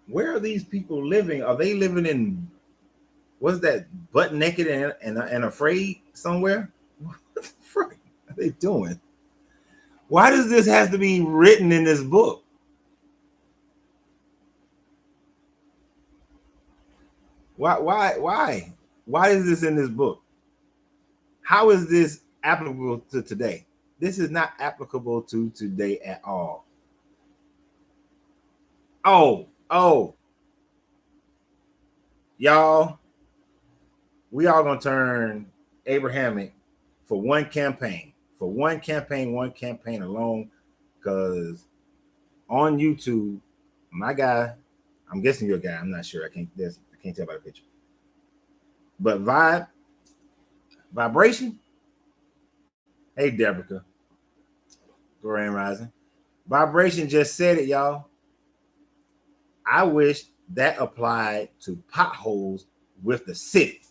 Where are these people living? Are they living in, what's that, butt naked and afraid somewhere? What the fuck are they doing? Why does this have to be written in this book? Why is this in this book? How is this applicable to today? This is not applicable to today at all. Oh, y'all, we all gonna turn Abrahamic for one campaign alone, because on YouTube, my guy, I'm guessing you're a guy, I'm not sure, I can't tell by the picture, but vibration. Hey, Deborah, Grand Rising. Vibration just said it, y'all. I wish that applied to potholes with the city.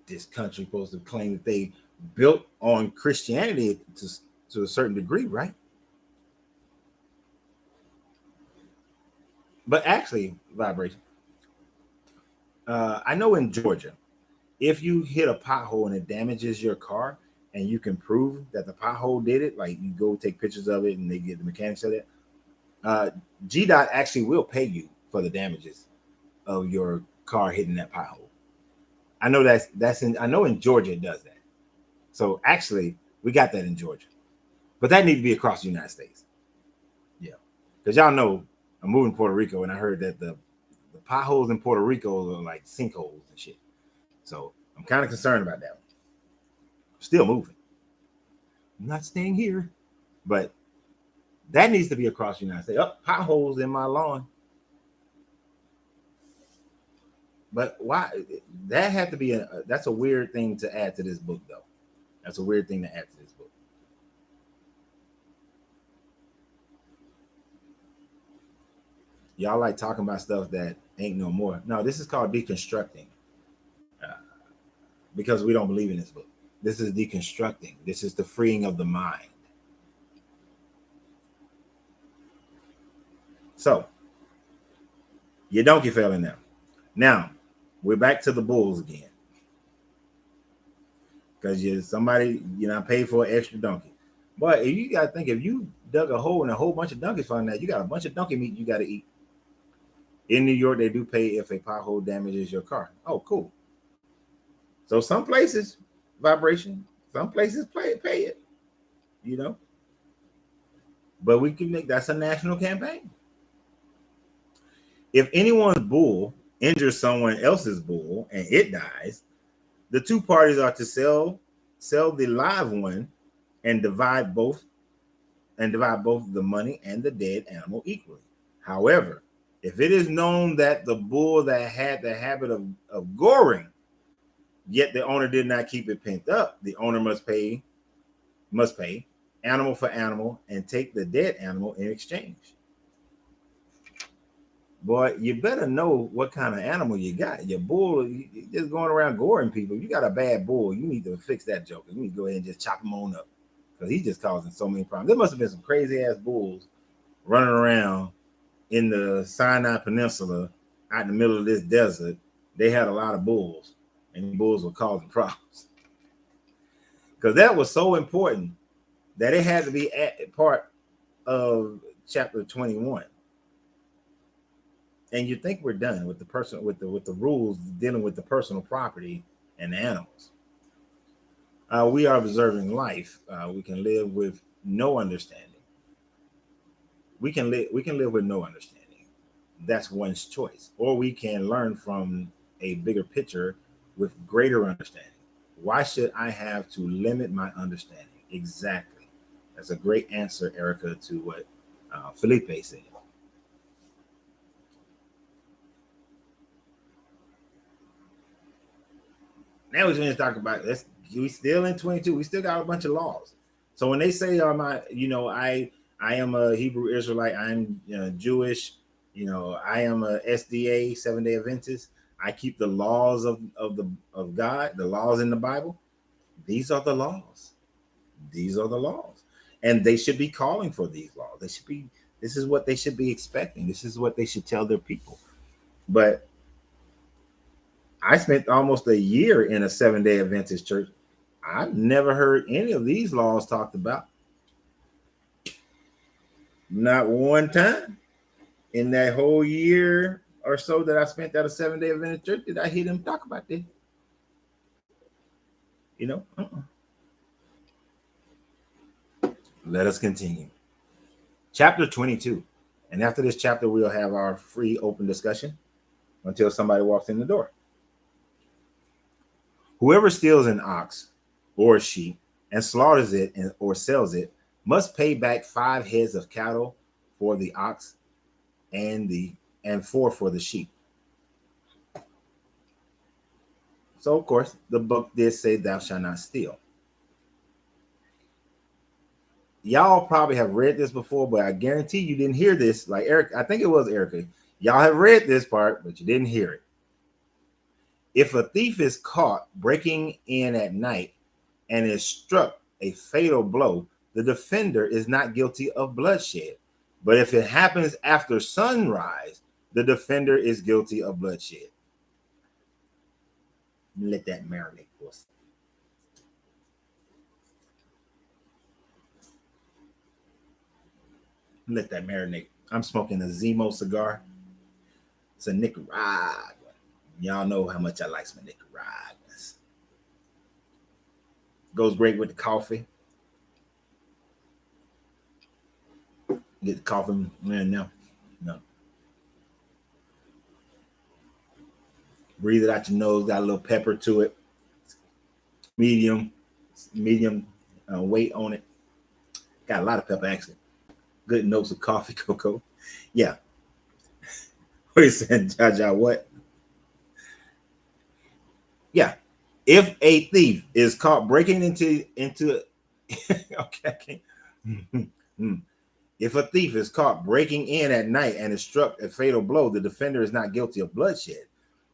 This country supposed to claim that they built on Christianity to a certain degree, right? But actually, vibration. I know in Georgia, if you hit a pothole and it damages your car, and you can prove that the pothole did it, like you go take pictures of it and they get the mechanics of it, GDOT actually will pay you for the damages of your car hitting that pothole. I know I know in Georgia it does that. So actually, we got that in Georgia, but that needs to be across the United States. Yeah, because y'all know I'm moving to Puerto Rico, and I heard that the potholes in Puerto Rico are like sinkholes and shit. So I'm kind of concerned about that one. Still moving. I'm not staying here, but that needs to be across the United States. Potholes in my lawn. But why? That had to be that's a weird thing to add to this book, though. That's a weird thing to add to this book. Y'all like talking about stuff that ain't no more. No, this is called deconstructing, because we don't believe in this book. This is deconstructing. This is the freeing of the mind. So, your donkey fell in there. Now, we're back to the bulls again. Because somebody, paid for an extra donkey. But you got to think, if you dug a hole and a whole bunch of donkeys fell in there, you got a bunch of donkey meat you got to eat. In New York, they do pay if a pothole damages your car. Oh, cool. So some places, vibration, some places pay it, But we can that's a national campaign. If anyone's bull injures someone else's bull and it dies, the two parties are to sell the live one and divide both the money and the dead animal equally. However, if it is known that the bull that had the habit of goring, yet the owner did not keep it pent up, the owner must pay animal for animal and take the dead animal in exchange. Boy, you better know what kind of animal you got. Your bull, you just going around goring people. You got a bad bull, you need to fix that joker. You need to go ahead and just chop him on up, because he's just causing so many problems. There must have been some crazy ass bulls running around in the Sinai Peninsula out in the middle of this desert. They had a lot of bulls, and the bulls were causing problems. Because that was so important that it had to be part of chapter 21. And you think we're done with the rules dealing with the personal property and the animals. We are observing life. We can live with no understanding. We can live with no understanding. That's one's choice. Or we can learn from a bigger picture with greater understanding. Why should I have to limit my understanding? Exactly. That's a great answer, Erica, to what Felipe said. Now we're going to talk about this. We still in 22. We still got a bunch of laws. So when they say, I am a Hebrew Israelite, I'm Jewish, I am a SDA, 7 Day Adventist. I keep the laws of God, the laws in the Bible. These are the laws. These are the laws, and they should be calling for these laws. They should be. This is what they should be expecting. This is what they should tell their people. But I spent almost a year in a 7 Day Adventist church. I've never heard any of these laws talked about. Not one time in that whole year or so that I spent at a 7 Day Adventist church did I hear them talk about this. Let us continue. Chapter 22. And after this chapter, we'll have our free open discussion until somebody walks in the door. Whoever steals an ox or a sheep and slaughters it or sells it must pay back 5 heads of cattle for the ox and 4 for the sheep. So, of course, the book did say, "Thou shalt not steal." Y'all probably have read this before, but I guarantee you didn't hear this. Like Eric, I think it was Erica. Y'all have read this part, but you didn't hear it. If a thief is caught breaking in at night and is struck a fatal blow, the defender is not guilty of bloodshed. But if it happens after sunrise, the defender is guilty of bloodshed. Let that marinate for us. Let that marinate. I'm smoking a Zemo cigar. It's a Nicaraguan. Y'all know how much I like some Nicaraguans. Goes great with the coffee. Get the coffee in now. No. Breathe it out your nose. Got a little pepper to it. Medium weight on it. Got a lot of pepper actually. Good notes of coffee, cocoa. Yeah. What you saying, Jaja? What? Yeah. If a thief is caught breaking into okay. If a thief is caught breaking in at night and is struck a fatal blow, the defender is not guilty of bloodshed.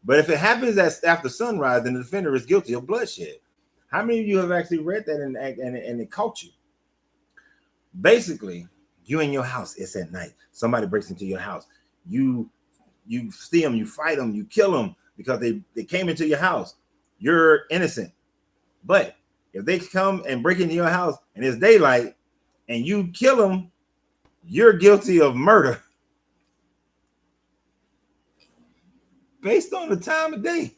But if it happens after sunrise, then the defender is guilty of bloodshed. How many of you have actually read that and it caught you? Basically, you in your house, it's at night. Somebody breaks into your house. You see them, you fight them, you kill them because they came into your house. You're innocent. But if they come and break into your house and it's daylight and you kill them, you're guilty of murder based on the time of day.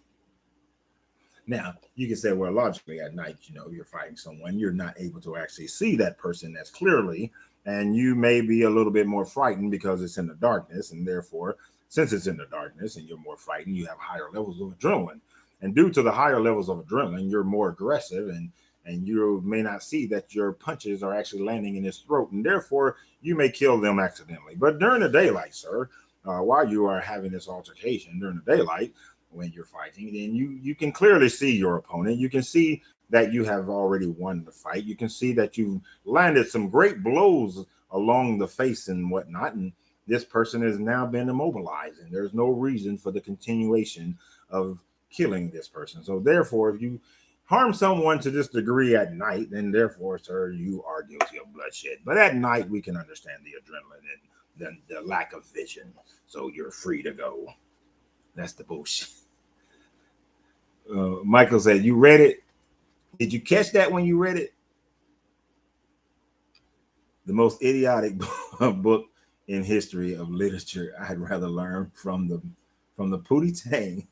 Now, you can say, well, logically at night, you're fighting someone. You're not able to actually see that person as clearly. And you may be a little bit more frightened because it's in the darkness. And therefore, since it's in the darkness and you're more frightened, you have higher levels of adrenaline. And due to the higher levels of adrenaline, you're more aggressive and you may not see that your punches are actually landing in his throat. And therefore, you may kill them accidentally. But during the daylight, sir, while you are having this altercation during the daylight, when you're fighting, then you can clearly see your opponent. You can see that you have already won the fight. You can see that you've landed some great blows along the face and whatnot. And this person has now been immobilized. And there's no reason for the continuation of killing this person. So therefore, if you harm someone to this degree at night, then therefore, sir, you are guilty of bloodshed. But at night, we can understand the adrenaline and the lack of vision. So you're free to go. That's the bullshit. Michael said, you read it? Did you catch that when you read it? The most idiotic book in history of literature. I'd rather learn from the Pootie Tang.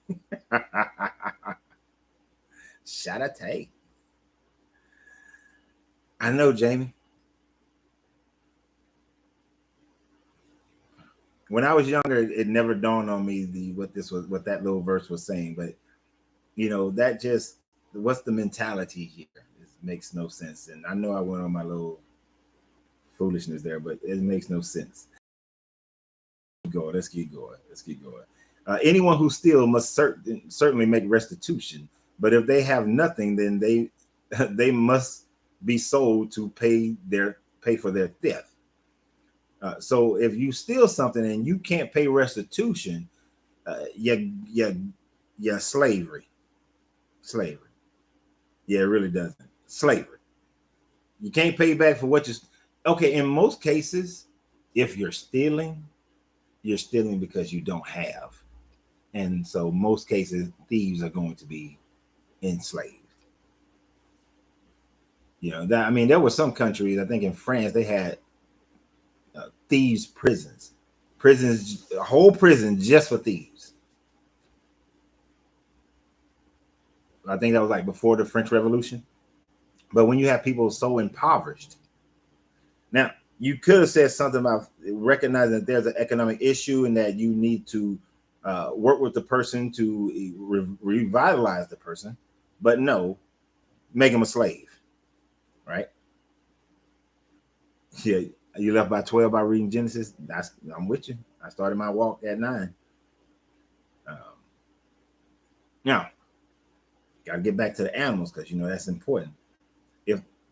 Shadate. I know, Jamie. When I was younger, it never dawned on me what that little verse was saying. But that just what's the mentality here? It makes no sense. And I know I went on my little foolishness there, but it makes no sense. Let's keep going. Anyone who steals must certainly make restitution. But if they have nothing, then they must be sold to pay for their theft. So if you steal something and you can't pay restitution, yeah, slavery. Yeah, it really doesn't. Slavery. You can't pay back for what you. Okay, in most cases, if you're stealing because you don't have, and so most cases thieves are going to be enslaved. That, I mean, there were some countries, I think in France, they had thieves prisons, a whole prison just for thieves. I think that was like before the French Revolution. But when you have people so impoverished, now you could have said something about recognizing that there's an economic issue and that you need to work with the person to revitalize the person, but no, make him a slave, right? Yeah, you left by 12 by reading Genesis. I'm with you. I started my walk at 9. Now, got to get back to the animals because that's important.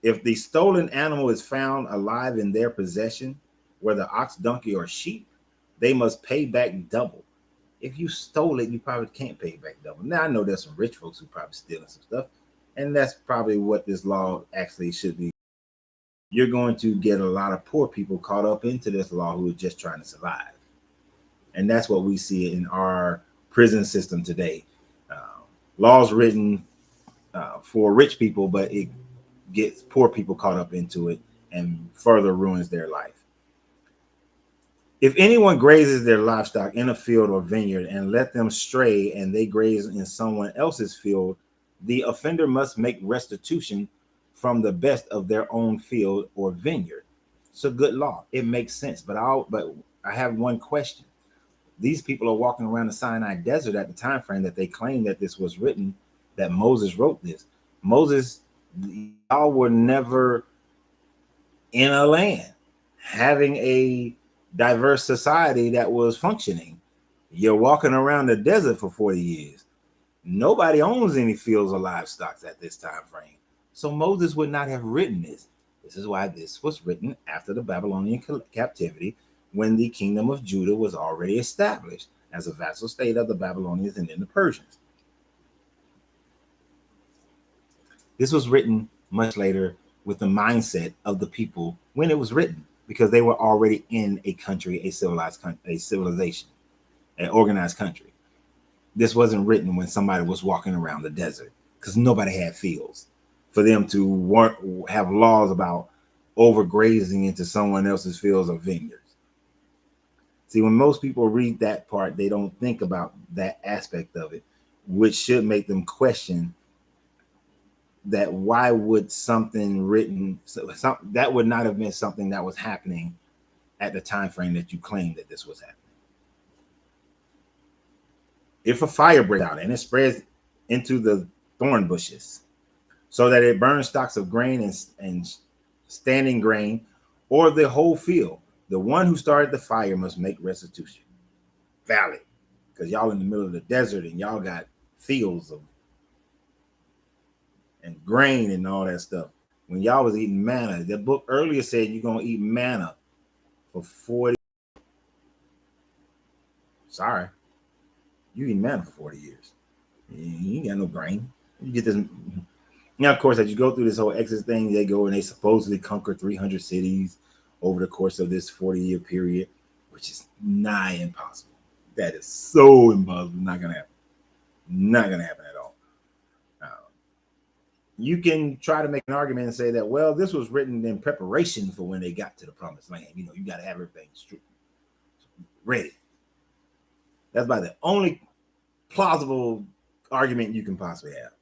If the stolen animal is found alive in their possession, whether ox, donkey, or sheep, they must pay back double. If you stole it, you probably can't pay back double. Now, I know there's some rich folks who probably stealing some stuff, and that's probably what this law actually should be. You're going to get a lot of poor people caught up into this law who are just trying to survive. And that's what we see in our prison system today. Laws written for rich people, but it gets poor people caught up into it and further ruins their life. If anyone grazes their livestock in a field or vineyard and let them stray and they graze in someone else's field, the offender must make restitution from the best of their own field or vineyard. It's a good law. It makes sense. But I have one question. These people are walking around the Sinai desert at the time frame that they claim that this was written, that Moses wrote this. Moses, y'all were never in a land having a diverse society that was functioning. You're walking around the desert for 40 years. Nobody owns any fields or livestock at this time frame. So Moses would not have written this. This is why this was written after the Babylonian captivity, when the kingdom of Judah was already established as a vassal state of the Babylonians and then the Persians. This was written much later with the mindset of the people when it was written, because they were already in a country, a civilization, an organized country. This wasn't written when somebody was walking around the desert, because nobody had fields for them to have laws about overgrazing into someone else's fields or vineyards. See, when most people read that part, they don't think about that aspect of it, which should make them question that why would something written, that would not have been something that was happening at the time frame that you claim that this was happening. If a fire breaks out and it spreads into the thorn bushes so that it burns stalks of grain and standing grain or the whole field, the one who started the fire must make restitution. Valid, because y'all in the middle of the desert and y'all got fields of and grain and all that stuff. When y'all was eating manna, the book earlier said you're gonna eat manna for 40. Sorry, you eat manna for 40 years. You ain't got no grain. You get this. Now, of course, as you go through this whole Exodus thing, they go and they supposedly conquer 300 cities over the course of this 40-year period, which is nigh impossible. That is so impossible. Not gonna happen. Not gonna happen at all. You can try to make an argument and say that, well, this was written in preparation for when they got to the promised land. You got to have everything ready. That's about the only plausible argument you can possibly have.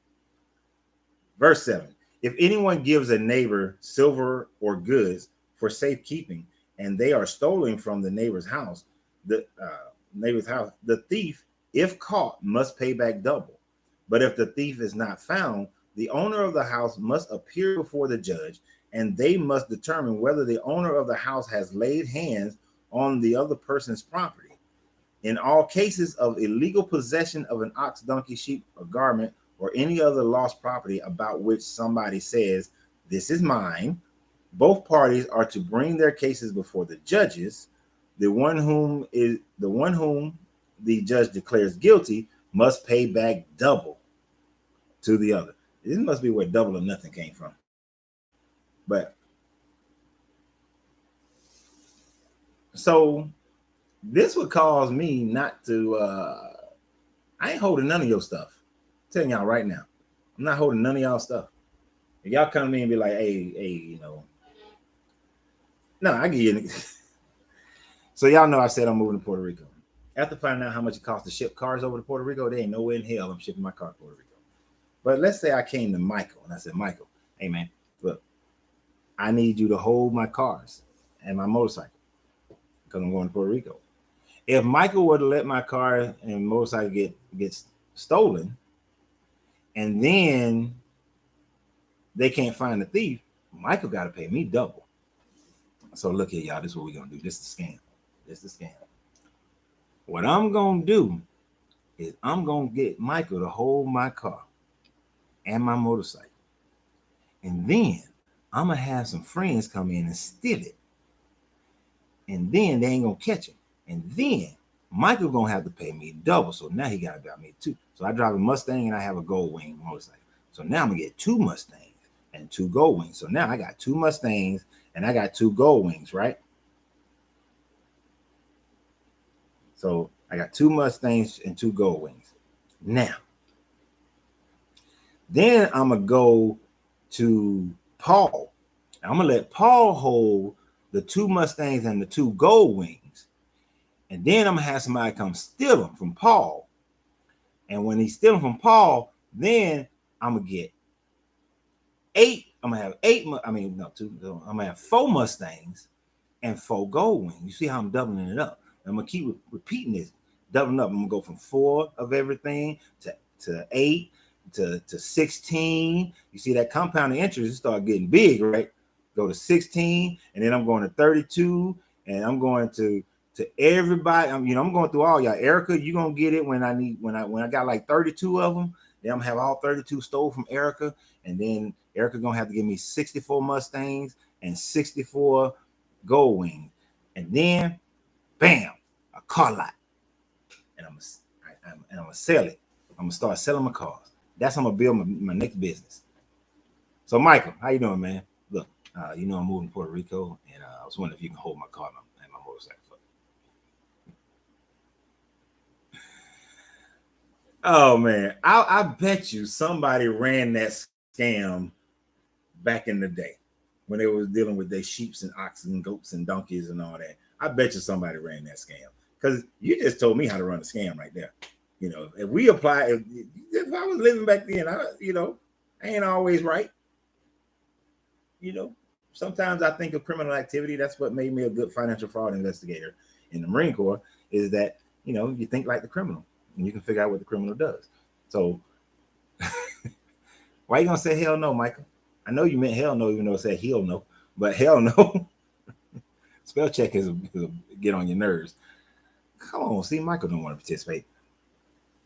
Verse 7, if anyone gives a neighbor silver or goods for safekeeping, and they are stolen from the neighbor's house, the thief, if caught, must pay back double. But if the thief is not found, the owner of the house must appear before the judge, and they must determine whether the owner of the house has laid hands on the other person's property. In all cases of illegal possession of an ox, donkey, sheep, or garment, or any other lost property about which somebody says, "This is mine," both parties are to bring their cases before the judges. The one whom the judge declares guilty must pay back double to the other. This must be where double or nothing came from. But so this would cause me not to I ain't holding none of your stuff. I'm telling y'all right now, I'm not holding none of y'all stuff. If y'all come to me and be like, hey, no, I give you. So y'all know I said I'm moving to Puerto Rico. After finding out how much it costs to ship cars over to Puerto Rico, there ain't no way in hell I'm shipping my car to Puerto Rico. But let's say I came to Michael and I said, Michael, hey man, look, I need you to hold my cars and my motorcycle because I'm going to Puerto Rico. If Michael were to let my car and motorcycle get stolen, and then they can't find the thief, Michael got to pay me double. So look here, y'all. This is what we're gonna do. This is a scam. This is a scam. What I'm gonna do is I'm gonna get Michael to hold my car and my motorcycle, and then I'm gonna have some friends come in and steal it, and then they ain't gonna catch him, and then Michael gonna have to pay me double. So now he gotta got me two. So I drive a Mustang and I have a Gold Wing motorcycle. So now I'm gonna get two Mustangs and two Gold Wings. So now I got two Mustangs and I got two Gold Wings, right? So I got two Mustangs and two Gold Wings. Now, then I'm gonna go to Paul. I'm gonna let Paul hold the two Mustangs and the two Gold Wings, and then I'm gonna have somebody come steal them from Paul. And when he's stealing from Paul, then I'm gonna get eight. I'm gonna have eight. I mean, no, two. I'm gonna have four Mustangs and four Gold Wings. You see how I'm doubling it up? I'm gonna keep repeating this, doubling up. I'm gonna go from 4 of everything to 8 to 16. You see that compounding interest start getting big, right? Go to 16, and then I'm going to 32, and I'm going to everybody. I'm going through all y'all. Erica, you gonna get it when I got like 32 of them. Then I'm gonna have all 32 stole from Erica, and then Erica gonna have to give me 64 Mustangs and 64 Gold Wings, and then bam, a car lot, and I'm gonna sell it. I'm gonna start selling my cars. That's how I'm gonna build my next business. So Michael, how you doing, man? Look, I'm moving to Puerto Rico, and I was wondering if you can hold my car and my motorcycle. Oh man, I bet you somebody ran that scam back in the day when they was dealing with their sheeps and oxen and goats and donkeys and all that. I bet you somebody ran that scam because you just told me how to run a scam right there. If we apply, if I was living back then, I ain't always right. Sometimes I think of criminal activity. That's what made me a good financial fraud investigator in the Marine Corps, is that, you think like the criminal and you can figure out what the criminal does. So why are you going to say hell no, Michael? I know you meant hell no, even though it said he'll no, but hell no. Spell check is get on your nerves. Come on, see, Michael don't want to participate.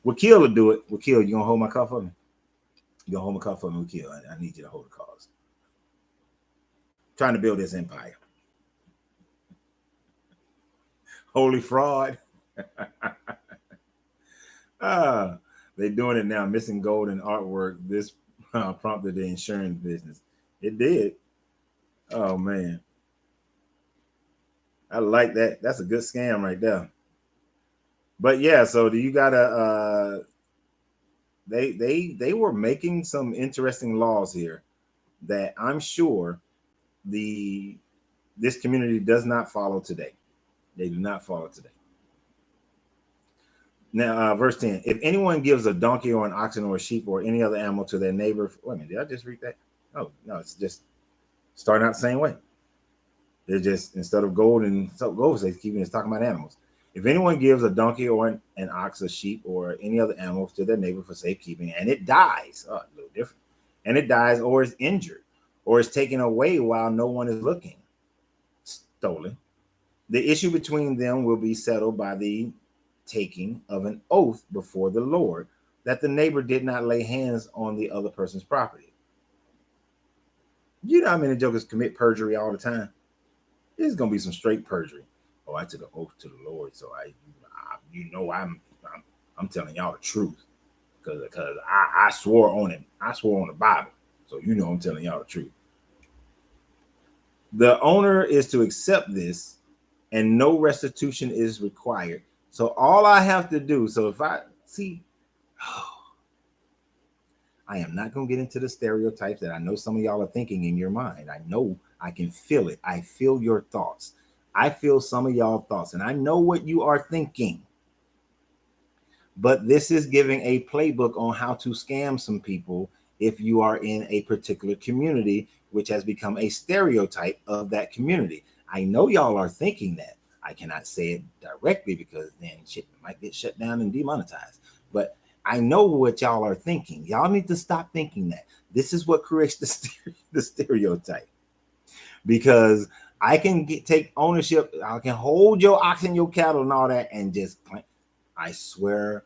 Wakil will do it. Wakil, you gonna hold my car for me? You gonna hold my car for me, Wakil? I need you to hold the cars. Trying to build this empire. Holy fraud. They're doing it now. Missing gold and artwork. This prompted the insurance business. It did. Oh man, I like that. That's a good scam right there. But yeah, so do you gotta? They were making some interesting laws here that I'm sure this community does not follow today. They do not follow today. Now, verse 10, if anyone gives a donkey or an oxen or a sheep or any other animal to their neighbor, wait a minute, did I just read that? Oh, no, it's just starting out the same way. They're just, instead of gold and gold, they're keeping, it's talking about animals. If anyone gives a donkey or an ox, a sheep, or any other animal to their neighbor for safekeeping, and it dies, a little different, and it dies or is injured or is taken away while no one is looking, stolen, the issue between them will be settled by the taking of an oath before the Lord that the neighbor did not lay hands on the other person's property. You know how many jokers commit perjury all the time? There's gonna be some straight perjury. Oh, I took an oath to the Lord, so I'm telling y'all the truth because I swore on it. I swore on the Bible, so I'm telling y'all the truth. The owner is to accept this, and no restitution is required. So all I have to do, so if I see, I am not going to get into the stereotypes that I know some of y'all are thinking in your mind. I know I can feel it. I feel your thoughts. I feel some of y'all thoughts, and I know what you are thinking. But this is giving a playbook on how to scam some people if you are in a particular community, which has become a stereotype of that community. I know y'all are thinking that. I cannot say it directly because then shit might get shut down and demonetized. But I know what y'all are thinking. Y'all need to stop thinking that. This is what creates the stereotype. Because I can take ownership. I can hold your ox and your cattle and all that and just claim. I swear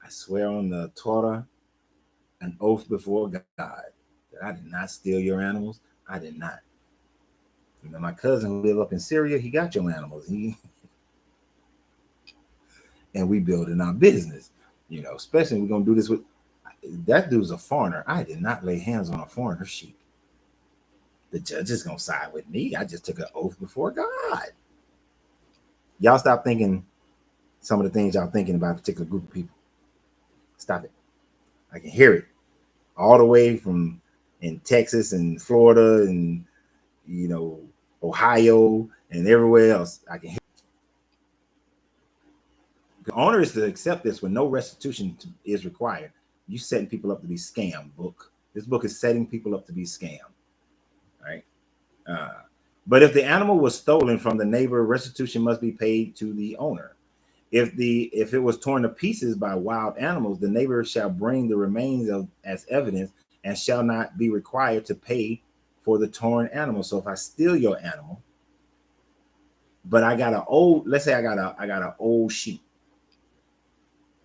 on the Torah, an oath before God, that I did not steal your animals. I did not. My cousin who live up in Syria, he got your animals. And we building our business. Especially we're gonna do this with that dude's a foreigner. I did not lay hands on a foreigner sheep. The judge is gonna side with me. I just took an oath before God. Y'all stop thinking some of the things y'all thinking about a particular group of people. Stop it. I can hear it all the way from in Texas and Florida and Ohio and everywhere else. I can hear it. The owner is to accept this when no restitution is required. You setting people up to be scammed, book. This book is setting people up to be scammed. Right? But if the animal was stolen from the neighbor, restitution must be paid to the owner. If it was torn to pieces by wild animals, the neighbor shall bring the remains as evidence and shall not be required to pay for the torn animal. So if I steal your animal, but I got let's say I got an old sheep.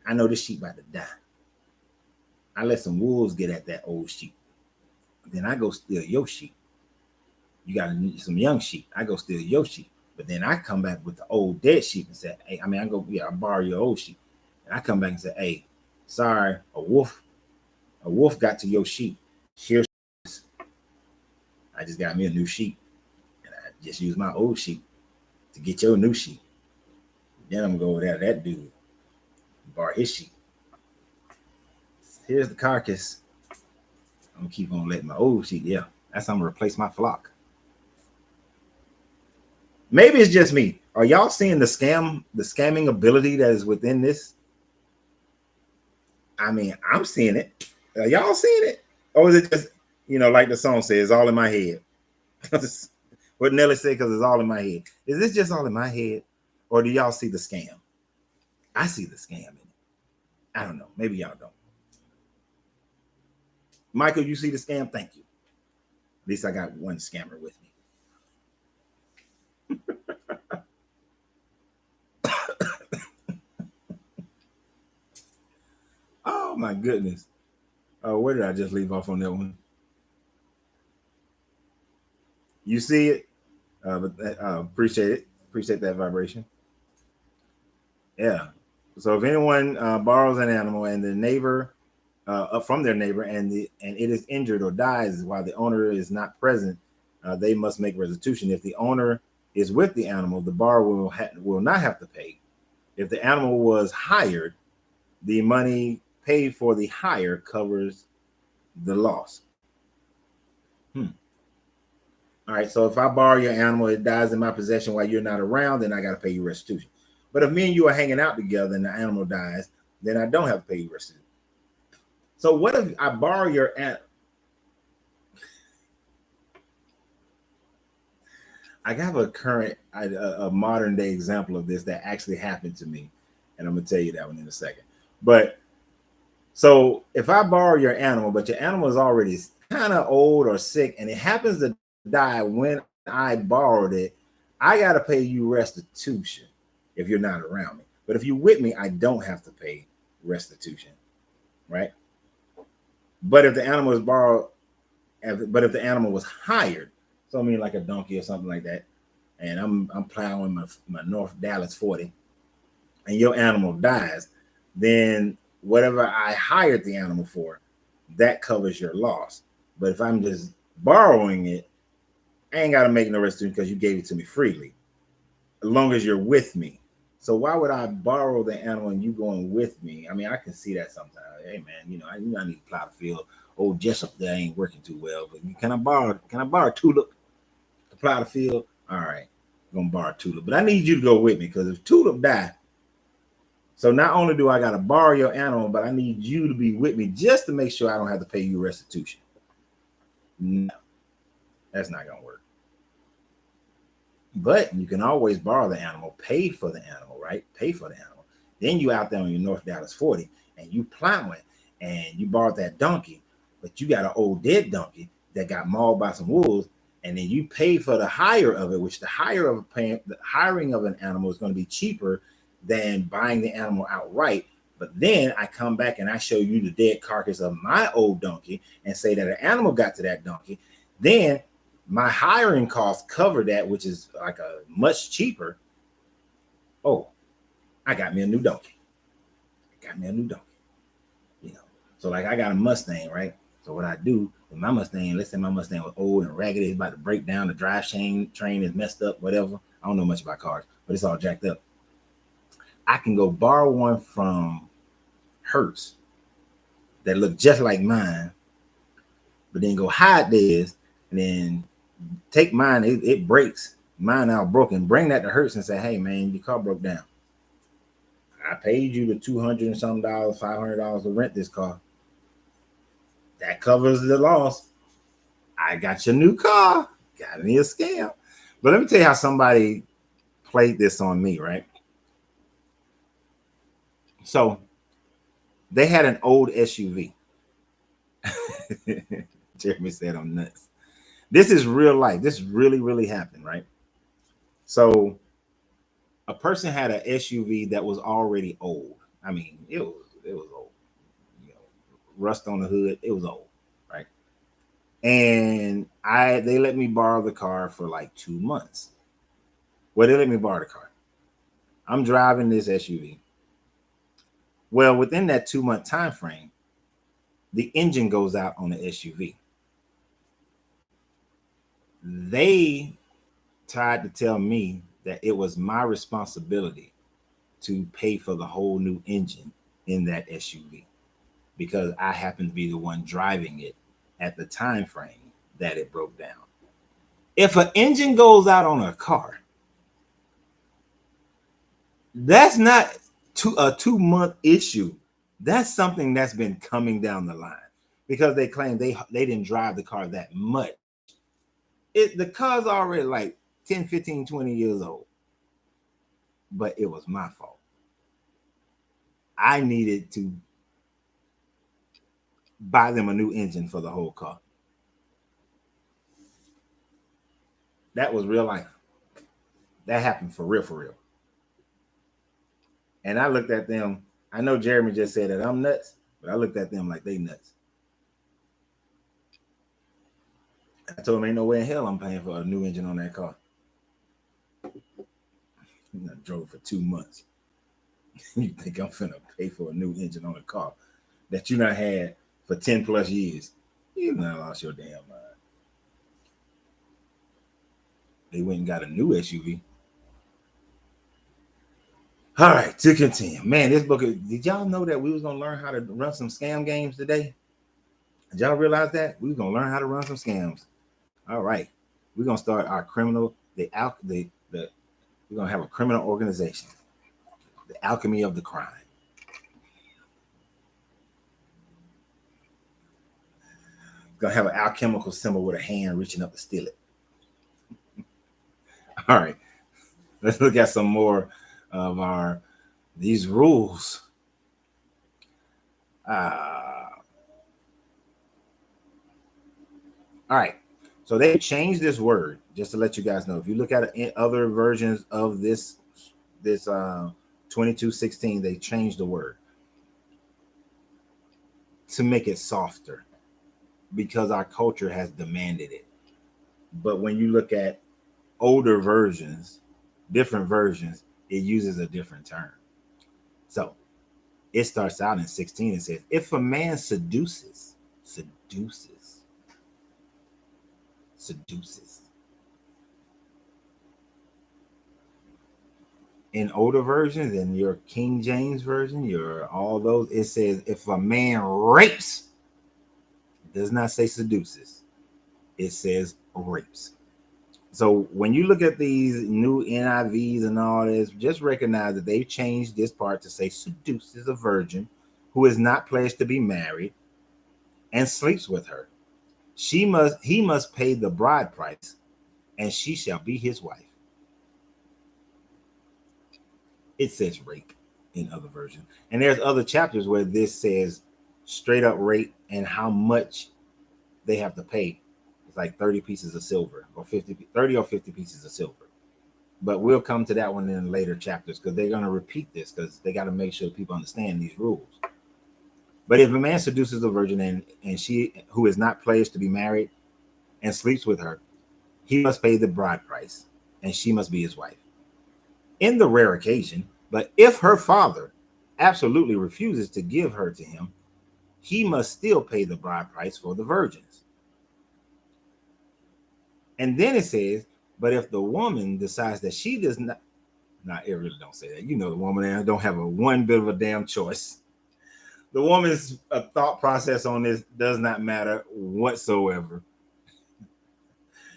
I know this sheep about to die. I let some wolves get at that old sheep. Then I go steal your sheep. You got some young sheep. I go steal your sheep. But then I come back with the old dead sheep and say, hey, I borrow your old sheep. And I come back and say, hey, sorry, a wolf got to your sheep. Here's I just got me a new sheep. And I just used my old sheep to get your new sheep. Then I'm gonna go over there to that dude, borrow his sheep. Here's the carcass. I'm gonna keep on letting my old sheep. Yeah, that's how I'm gonna replace my flock. Maybe it's just me. Are y'all seeing the scamming ability that is within this? I mean, I'm seeing it. Are y'all seeing it? Or is it just, like the song says, all in my head? What Nelly said, because it's all in my head. Is this just all in my head? Or do y'all see the scam? I see the scam in it. I don't know. Maybe y'all don't. Michael, you see the scam? Thank you. At least I got one scammer with me. Oh my goodness. Where did I just leave off on that one? You see it? Appreciate it. Appreciate that vibration. Yeah. So if anyone borrows an animal and the neighbor from their neighbor and it is injured or dies while the owner is not present, they must make restitution. If the owner is with the animal, the borrower will not have to pay. If the animal was hired, the money paid for the hire covers the loss. All right, so if I borrow your animal, it dies in my possession while you're not around, then I got to pay you restitution. But if me and you are hanging out together and the animal dies, then I don't have to pay you restitution. So what if I borrow your animal? I have a modern day example of this that actually happened to me, and I'm gonna tell you that one in a second. But So if I borrow your animal, but your animal is already kind of old or sick, and it happens to die when I borrowed it, I got to pay you restitution if you're not around me. But if you're with me, I don't have to pay restitution, right? But if the animal is borrowed, but if the animal was hired, so I mean like a donkey or something like that, and I'm plowing my North Dallas 40, and your animal dies, then whatever I hired the animal for, that covers your loss. But if I'm just borrowing it, I ain't got to make no restitution because you gave it to me freely, as long as you're with me. So why would I borrow the animal and you going with me? I mean, I can see that sometimes. Hey man, I need to plow the field. Old Jessup there ain't working too well, but can I borrow Tulip to plow the field? All right, I'm gonna borrow Tulip, but I need you to go with me because if Tulip die, so not only do I got to borrow your animal, but I need you to be with me just to make sure I don't have to pay you restitution. No, that's not gonna work. But you can always borrow the animal, pay for the animal, right? Pay for the animal. Then you out there on your North Dallas 40 and you plowing and you borrowed that donkey, but you got an old dead donkey that got mauled by some wolves, and then you pay for the hire of it, which the hiring of an animal is going to be cheaper than buying the animal outright. But then I come back and I show you the dead carcass of my old donkey and say that an animal got to that donkey. Then my hiring costs cover that, which is like a much cheaper. Oh, I got me a new donkey. So like I got a Mustang, right? So what I do with my Mustang, let's say my Mustang was old and raggedy, it's about to break down, the drive train is messed up, whatever. I don't know much about cars, but it's all jacked up. I can go borrow one from Hertz that look just like mine, but then go hide theirs and then take mine. It breaks. Mine out broken. Bring that to Hertz and say, hey man, your car broke down. I paid you the $200 and something dollars, $500 to rent this car. That covers the loss. I got your new car. Got me a scam. But let me tell you how somebody played this on me, right? So they had an old SUV. Jeremy said I'm nuts. This is real life. This really, really happened, right? So a person had an SUV that was already old. I mean, it was old. Rust on the hood. It was old, right? And they let me borrow the car for like 2 months. Well, they let me borrow the car. I'm driving this SUV. Well, within that 2 month time frame, the engine goes out on the SUV. They tried to tell me that it was my responsibility to pay for the whole new engine in that SUV because I happened to be the one driving it at the time frame that it broke down. If an engine goes out on a car, that's not a 2 month issue. That's something that's been coming down the line because they claim they didn't drive the car that much. The car's already like 10, 15, 20 years old. But it was my fault. I needed to buy them a new engine for the whole car. That was real life. That happened for real, for real. And I looked at them. I know Jeremy just said that I'm nuts, but I looked at them like they nuts. I told them ain't no way in hell I'm paying for a new engine on that car. I drove for 2 months. You think I'm finna pay for a new engine on a car that you not had for 10 plus years? You not lost your damn mind. They went and got a new SUV. All right, to continue. Man, this book, did y'all know that we was going to learn how to run some scam games today? Did y'all realize that? We was going to learn how to run some scams. All right. We're going to start our we're going to have a criminal organization. The alchemy of the crime. We're going to have an alchemical symbol with a hand reaching up to steal it. All right. Let's look at some more of these rules. All right. So they changed this word just to let you guys know. If you look at it in other versions of this 2216, they changed the word to make it softer because our culture has demanded it. But when you look at older versions, different versions, it uses a different term. So it starts out in 16 and says, if a man seduces, in older versions, in your King James version, your all those, it says if a man rapes, it does not say seduces, it says rapes. So when you look at these new NIVs and all this, just recognize that they've changed this part to say seduces a virgin who is not pledged to be married and sleeps with her. He must pay the bride price, and she shall be his wife. It says rape in other versions. And there's other chapters where this says straight up rape and how much they have to pay. It's like 30 pieces of silver or 30 or 50 pieces of silver. But we'll come to that one in later chapters because they're going to repeat this because they got to make sure people understand these rules. But if a man seduces a virgin and she who is not pledged to be married and sleeps with her, he must pay the bride price and she must be his wife. In the rare occasion, but if her father absolutely refuses to give her to him, he must still pay the bride price for the virgins. And then it says, but if the woman decides that she does not, it really don't say that. You know, the woman don't have a one bit of a damn choice. The woman's thought process on this does not matter whatsoever.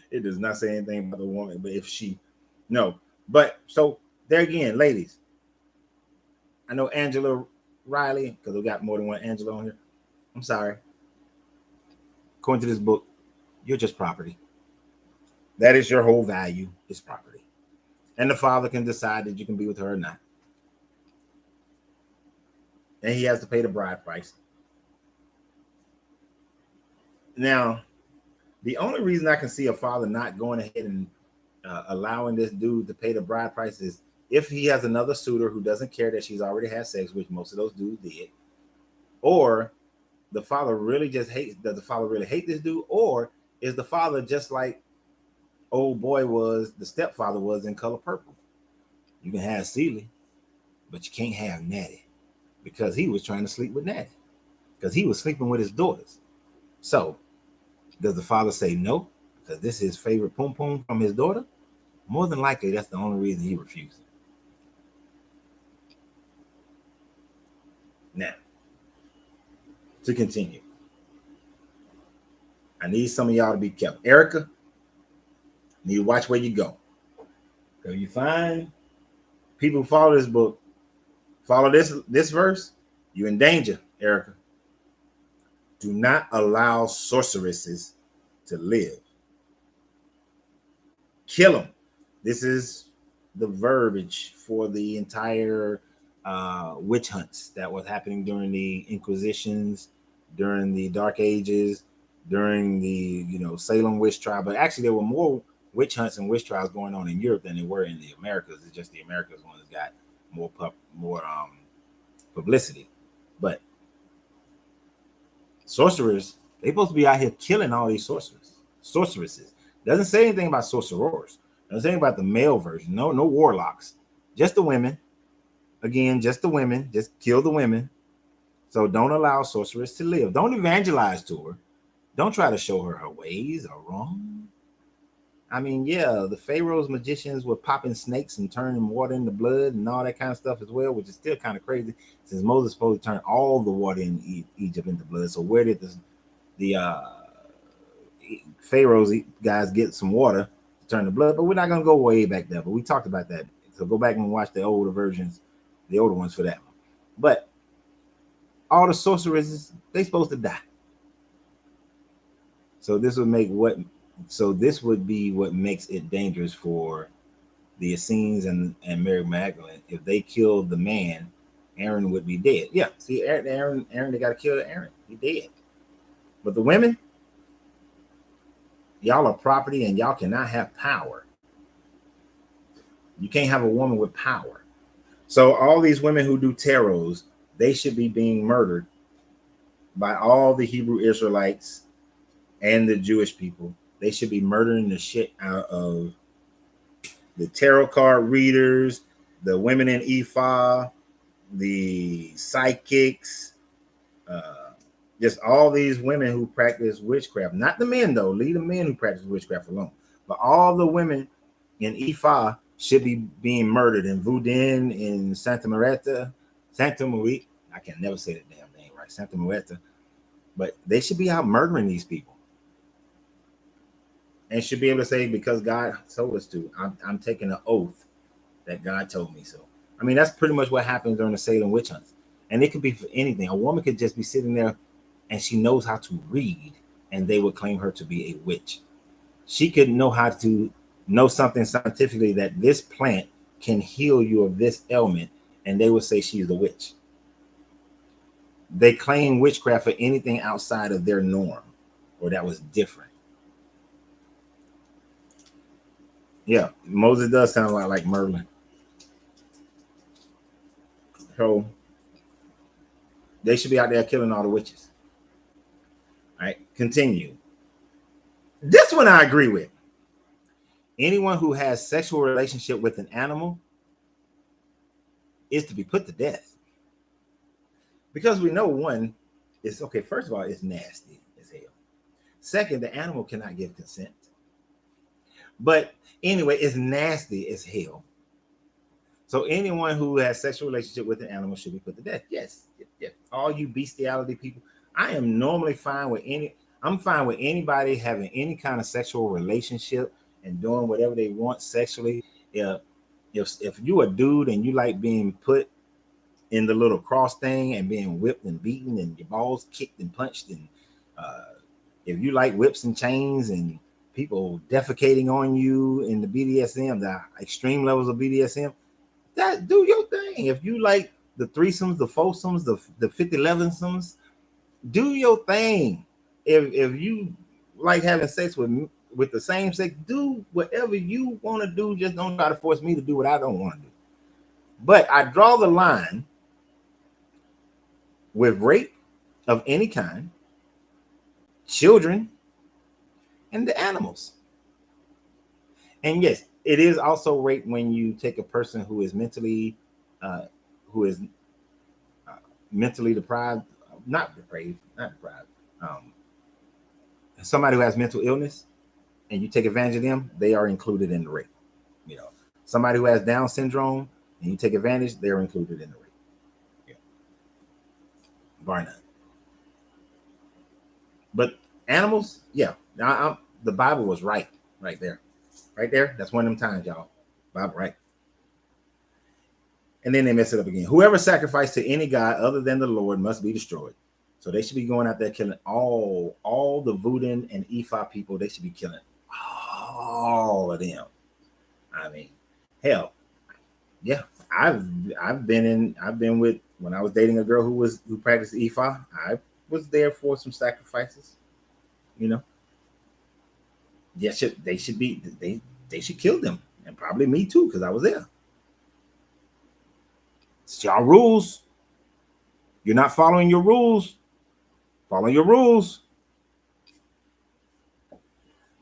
It does not say anything about the woman, but if she, no. But so there again, ladies, I know Angela Riley, because we got more than one Angela on here. I'm sorry. According to this book, you're just property. That is your whole value, is property. And the father can decide that you can be with her or not. And he has to pay the bride price. Now, the only reason I can see a father not going ahead and allowing this dude to pay the bride price is if he has another suitor who doesn't care that she's already had sex, which most of those dudes did, or the father really just hates, does the father really hate this dude, or is the father just like old boy was, the stepfather was in Color Purple? You can have Celie, but you can't have Natty because he was trying to sleep with Natty because he was sleeping with his daughters. So does the father say no because this is his favorite pum pum from his daughter? More than likely, that's the only reason he refused. Now, to continue, I need some of y'all to be careful. Erica, you need to watch where you go. If you find people who follow this book, follow this verse, you're in danger, Erica. Do not allow sorceresses to live. Kill them. This is the verbiage for the entire witch hunts that was happening during the Inquisitions, during the Dark Ages, during the Salem witch trial. But actually, there were more witch hunts and witch trials going on in Europe than there were in the Americas. It's just the Americas ones got more publicity. But sorcerers, they supposed to be out here killing all these sorceresses. Doesn't say anything about sorcerers. Doesn't say anything about the male version. No warlocks. Just the women. Again, just the women. Just kill the women. So don't allow sorceress to live. Don't evangelize to her. Don't try to show her her ways are wrong. I mean, yeah, the Pharaoh's magicians were popping snakes and turning water into blood and all that kind of stuff as well, which is still kind of crazy since Moses supposed to turn all the water in Egypt into blood. So where did the Pharaoh's guys get some water to turn the blood? But we're not going to go way back there. But we talked about that. So go back and watch the older versions, the older ones for that one. But all the sorceresses, they supposed to die. So this would be what makes it dangerous for the Essenes and Mary Magdalene if they killed the man Aaron would be dead. Yeah, see, Aaron, they got to kill Aaron. He dead. But the women, y'all are property, and y'all cannot have power. You can't have a woman with power. So all these women who do tarots, they should be being murdered by all the Hebrew Israelites and the Jewish people. They should be murdering the shit out of the tarot card readers, the women in Ifa, the psychics, just all these women who practice witchcraft. Not the men, though. Leave the men who practice witchcraft alone. But all the women in Ifa should be being murdered in Voudin, in Santa Marita, Santa Maria. I can never say that damn name right. Santa Marita. But they should be out murdering these people. And should be able to say, because God told us to, I'm taking an oath that God told me so. I mean, that's pretty much what happens during the Salem witch hunts. And it could be for anything. A woman could just be sitting there and she knows how to read, and they would claim her to be a witch. She could know how to know something scientifically, that this plant can heal you of this ailment, and they would say she's the witch. They claim witchcraft for anything outside of their norm or that was different. Yeah, Moses does sound a lot like Merlin. So they should be out there killing all the witches. All right, continue. This one I agree with. Anyone who has sexual relationship with an animal is to be put to death. Because we know one is, okay, first of all, it's nasty as hell. Second, the animal cannot give consent. But anyway, it's nasty as hell. So anyone who has sexual relationship with an animal should be put to death. Yes. All you bestiality people. I am normally fine with I'm fine with anybody having any kind of sexual relationship and doing whatever they want sexually. If you a dude and you like being put in the little cross thing and being whipped and beaten and your balls kicked and punched, and if you like whips and chains and people defecating on you in the BDSM, the extreme levels of BDSM, that do your thing. If you like the threesomes, the foursomes, the 50-11somes, do your thing. If you like having sex with the same sex, do whatever you want to do. Just don't try to force me to do what I don't want to do. But I draw the line with rape of any kind, children, and the animals. And yes, it is also rape when you take a person who is mentally mentally deprived, not depraved, somebody who has mental illness, and you take advantage of them, they are included in the rape. You know, somebody who has Down syndrome and you take advantage, they're included in the rape. Yeah. Bar none. But animals, yeah, the Bible was right there. Right there. That's one of them times, y'all. Bible right. And then they mess it up again. Whoever sacrificed to any god other than the Lord must be destroyed. So they should be going out there killing all the Voodoo and Ifa people. They should be killing all of them. I mean, hell, yeah. I've been with, when I was dating a girl who practiced Ifa, I was there for some sacrifices. You know. Yes, they should kill them, and probably me too, because I was there. It's y'all rules. You're not following your rules. Follow your rules.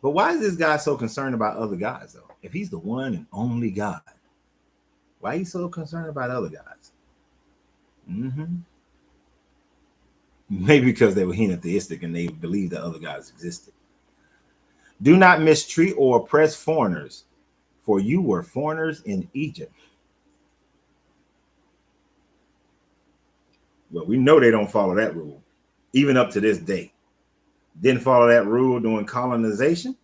But why is this guy so concerned about other guys, though? If he's the one and only God, why are you so concerned about other guys? Maybe because they were henotheistic and they believed that other gods existed. Do not mistreat or oppress foreigners, for you were foreigners in Egypt. Well, we know they don't follow that rule, even up to this day. Didn't follow that rule during colonization.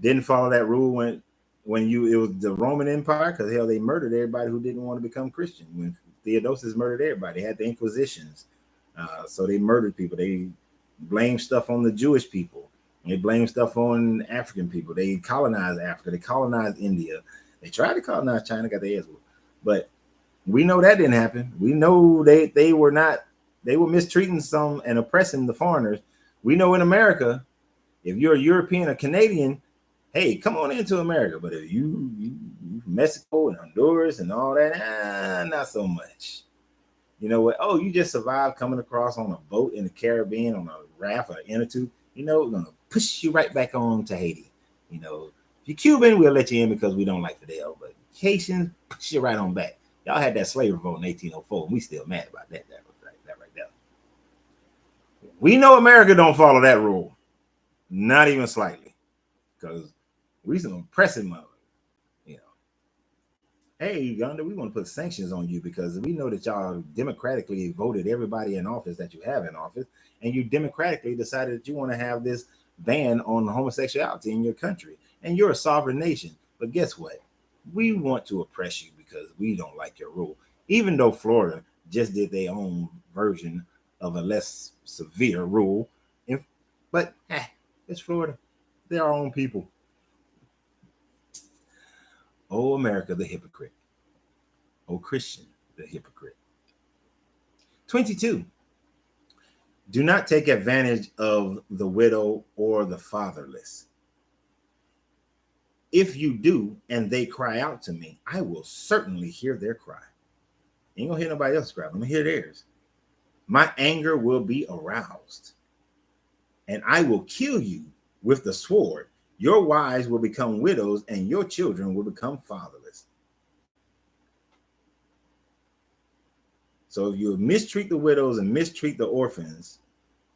Didn't follow that rule when it was the Roman Empire, because hell, they murdered everybody who didn't want to become Christian. When Theodosius murdered everybody, they had the Inquisitions, so they murdered people. They blamed stuff on the Jewish people. They blamed stuff on African people. They colonized Africa. They colonized India. They tried to colonize China, got their ass whooped. But We know that didn't happen. We know they were not, they were mistreating some and oppressing the foreigners. We know in America, if you're a European or Canadian, hey, come on into America. But if you Mexico and Honduras and all that, not so much. You know what? Oh, you just survived coming across on a boat in the Caribbean on a raft or inner tube. You know, we're gonna push you right back on to Haiti. You know, if you're Cuban, we'll let you in because we don't like Fidel. But Haitians, push you right on back. Y'all had that slave revolt in 1804, and we still mad about that. That right there. We know America don't follow that rule, not even slightly, because we some oppressive mother. You know, hey Uganda, we want to put sanctions on you because we know that y'all democratically voted everybody in office that you have in office, and you democratically decided that you want to have this ban on homosexuality in your country, and you're a sovereign nation. But guess what? We want to oppress you because we don't like your rule. Even though Florida just did their own version of a less severe rule, but it's Florida. They're our own people. Oh, America, the hypocrite. Oh, Christian, the hypocrite. 22. Do not take advantage of the widow or the fatherless. If you do, and they cry out to me, I will certainly hear their cry. Ain't gonna hear nobody else's cry. I'm gonna hear theirs. My anger will be aroused, and I will kill you with the sword. Your wives will become widows, and your children will become fatherless. So if you mistreat the widows and mistreat the orphans,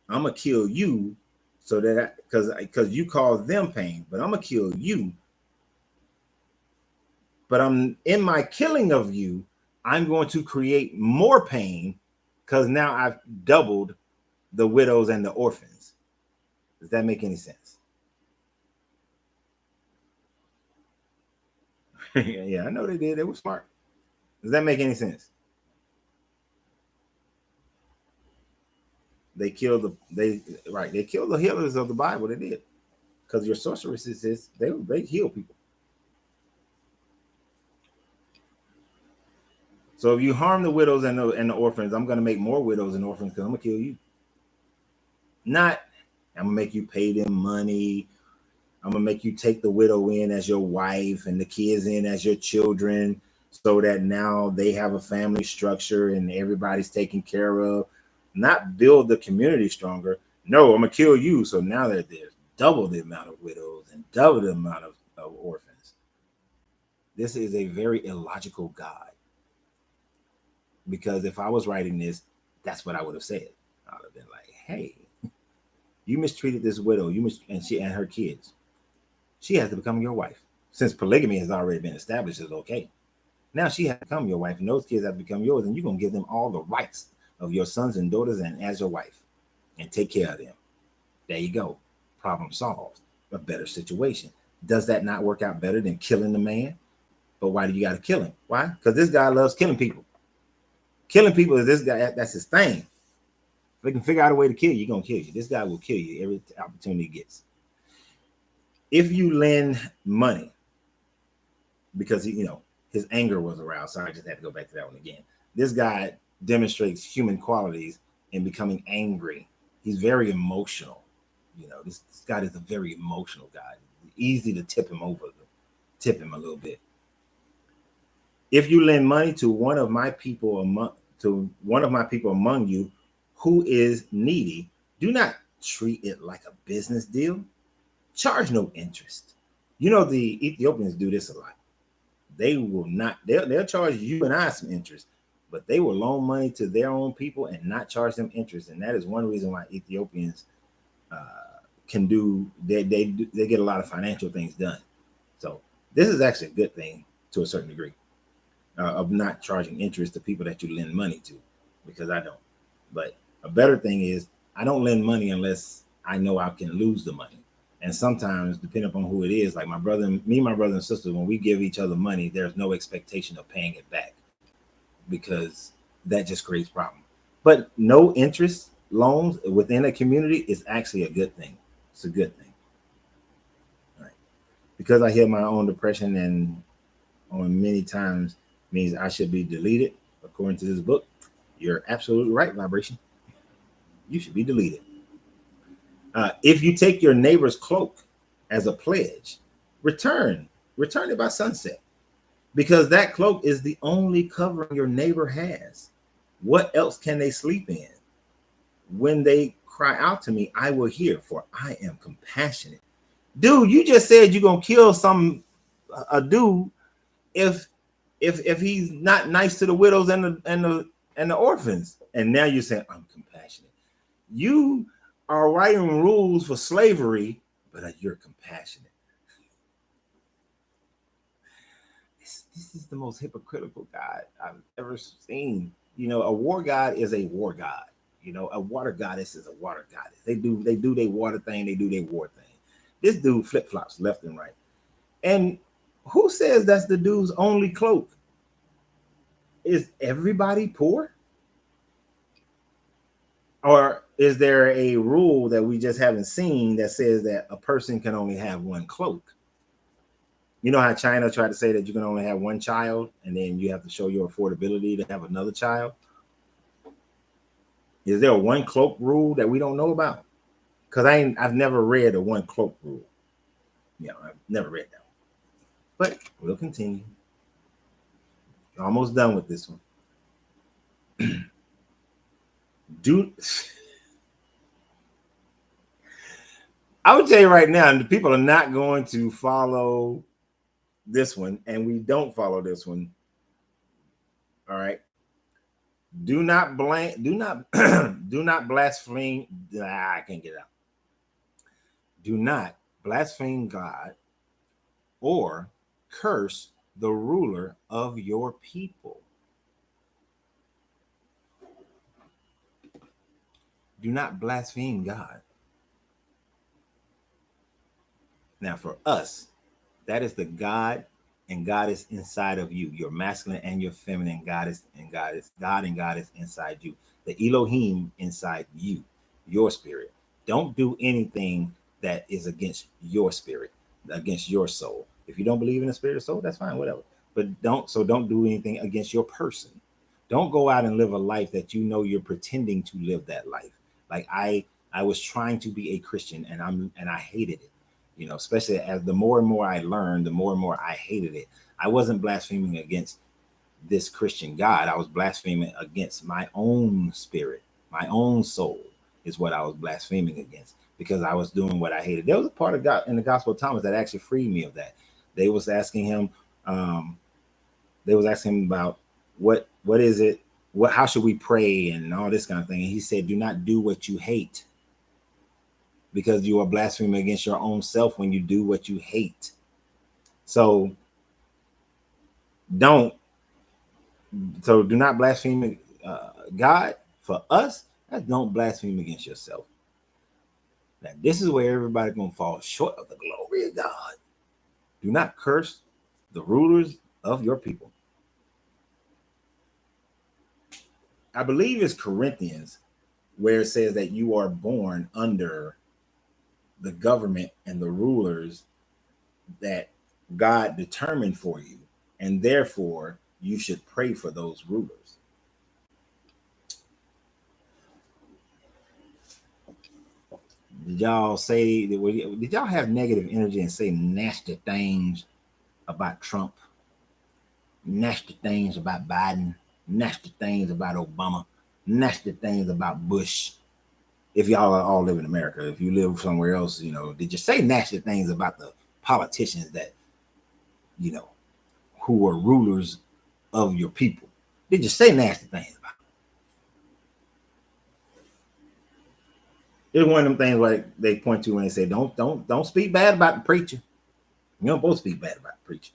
I'm gonna kill you, so that because you cause them pain, but I'm gonna kill you. But I'm in my killing of you, I'm going to create more pain because now I've doubled the widows and the orphans. Does that make any sense? Yeah, I know they did. They were smart. Does that make any sense? They killed they killed the healers of the Bible. They did. Because your sorceresses, they heal people. So if you harm the widows and the orphans, I'm gonna make more widows and orphans because I'm gonna kill you. Not I'm gonna make you pay them money. I'm gonna make you take the widow in as your wife and the kids in as your children, so that now they have a family structure and everybody's taken care of. Not build the community stronger. No, I'm gonna kill you. So now that there's double the amount of widows and double the amount of orphans. This is a very illogical God. Because if I was writing this, that's what I would have said. I would have been like, hey, you mistreated this widow, and she and her kids. She has to become your wife. Since polygamy has already been established as okay. Now she has to become your wife, and those kids have to become yours, and you're gonna give them all the rights of your sons and daughters and as your wife, and take care of them. There you go. Problem solved. A better situation. Does that not work out better than killing the man? But why do you got to kill him? Why? Because this guy loves killing people. Killing people is this guy. That's his thing. If they can figure out a way to kill you, he's gonna kill you. This guy will kill you every opportunity he gets. If you lend money because his anger was aroused. Sorry, I just had to go back to that one again. This guy demonstrates human qualities in becoming angry. He's very emotional. This guy is a very emotional guy. Easy to tip him a little bit. If you lend money to one of my people among you who is needy, do not treat it like a business deal. Charge no interest. The Ethiopians do this a lot. They will not, they'll charge you and I some interest, but they will loan money to their own people and not charge them interest. And that is one reason why Ethiopians can do, they get a lot of financial things done. So this is actually a good thing to a certain degree. Of not charging interest to people that you lend money to, because I don't. But a better thing is I don't lend money unless I know I can lose the money. And sometimes, depending upon who it is, like my brother and sister, when we give each other money, there's no expectation of paying it back because that just creates problems. But no interest loans within a community is actually a good thing. It's a good thing. All right. Because I hear my own depression and on many times means I should be deleted. according to this book, you're absolutely right, vibration. You should be deleted. If you take your neighbor's cloak as a pledge, return it by sunset, because that cloak is the only covering your neighbor has. What else can they sleep in? When they cry out to me, I will hear, for I am compassionate. Dude, you just said you're gonna kill a dude if he's not nice to the widows and the orphans, and now you're saying I'm compassionate. You are writing rules for slavery, but you're compassionate. This is the most hypocritical God I've ever seen. You know, a war god is a war god. You know, a water goddess is a water goddess. They do their water thing, they do their war thing. This dude flip-flops left and right. And who says that's the dude's only cloak? Is everybody poor? Or is there a rule that we just haven't seen that says that a person can only have one cloak? You know how China tried to say that you can only have one child and then you have to show your affordability to have another child? Is there a one cloak rule that we don't know about? Because I've never read a one cloak rule. I've never read that one. But we'll continue. Almost done with this one. I would tell you right now, the people are not going to follow this one, and we don't follow this one. All right. Do not do not blaspheme. I can't get it out. Do not blaspheme God or curse the ruler of your people. Do not blaspheme God. Now, for us, that is the God and goddess inside of you. Your masculine and your feminine goddess and goddess. God and goddess inside you. The Elohim inside you, your spirit. Don't do anything that is against your spirit, against your soul. If you don't believe in the spirit or soul, that's fine, whatever. But don't do anything against your person. Don't go out and live a life that you know you're pretending to live that life. Like I was trying to be a Christian and I hated it. You know, especially as the more and more I learned, the more and more I hated it. I wasn't blaspheming against this Christian God. I was blaspheming against my own spirit, my own soul is what I was blaspheming against, because I was doing what I hated. There was a part of God in the Gospel of Thomas that actually freed me of that. They was asking him about what is it? How should we pray and all this kind of thing? And he said, do not do what you hate, because you are blaspheming against your own self when you do what you hate. So do not blaspheme God. For us, that's don't blaspheme against yourself. Now, this is where everybody's going to fall short of the glory of God. Do not curse the rulers of your people. I believe it's Corinthians where it says that you are born under the government and the rulers that God determined for you, and therefore you should pray for those rulers. Did y'all have negative energy and say nasty things about Trump, nasty things about Biden, nasty things about Obama, nasty things about Bush? If y'all all live in America, if you live somewhere else, did you say nasty things about the politicians that, who are rulers of your people? Did you say nasty things about them? It's one of them things like they point to when they say, don't speak bad about the preacher. You don't both speak bad about the preacher.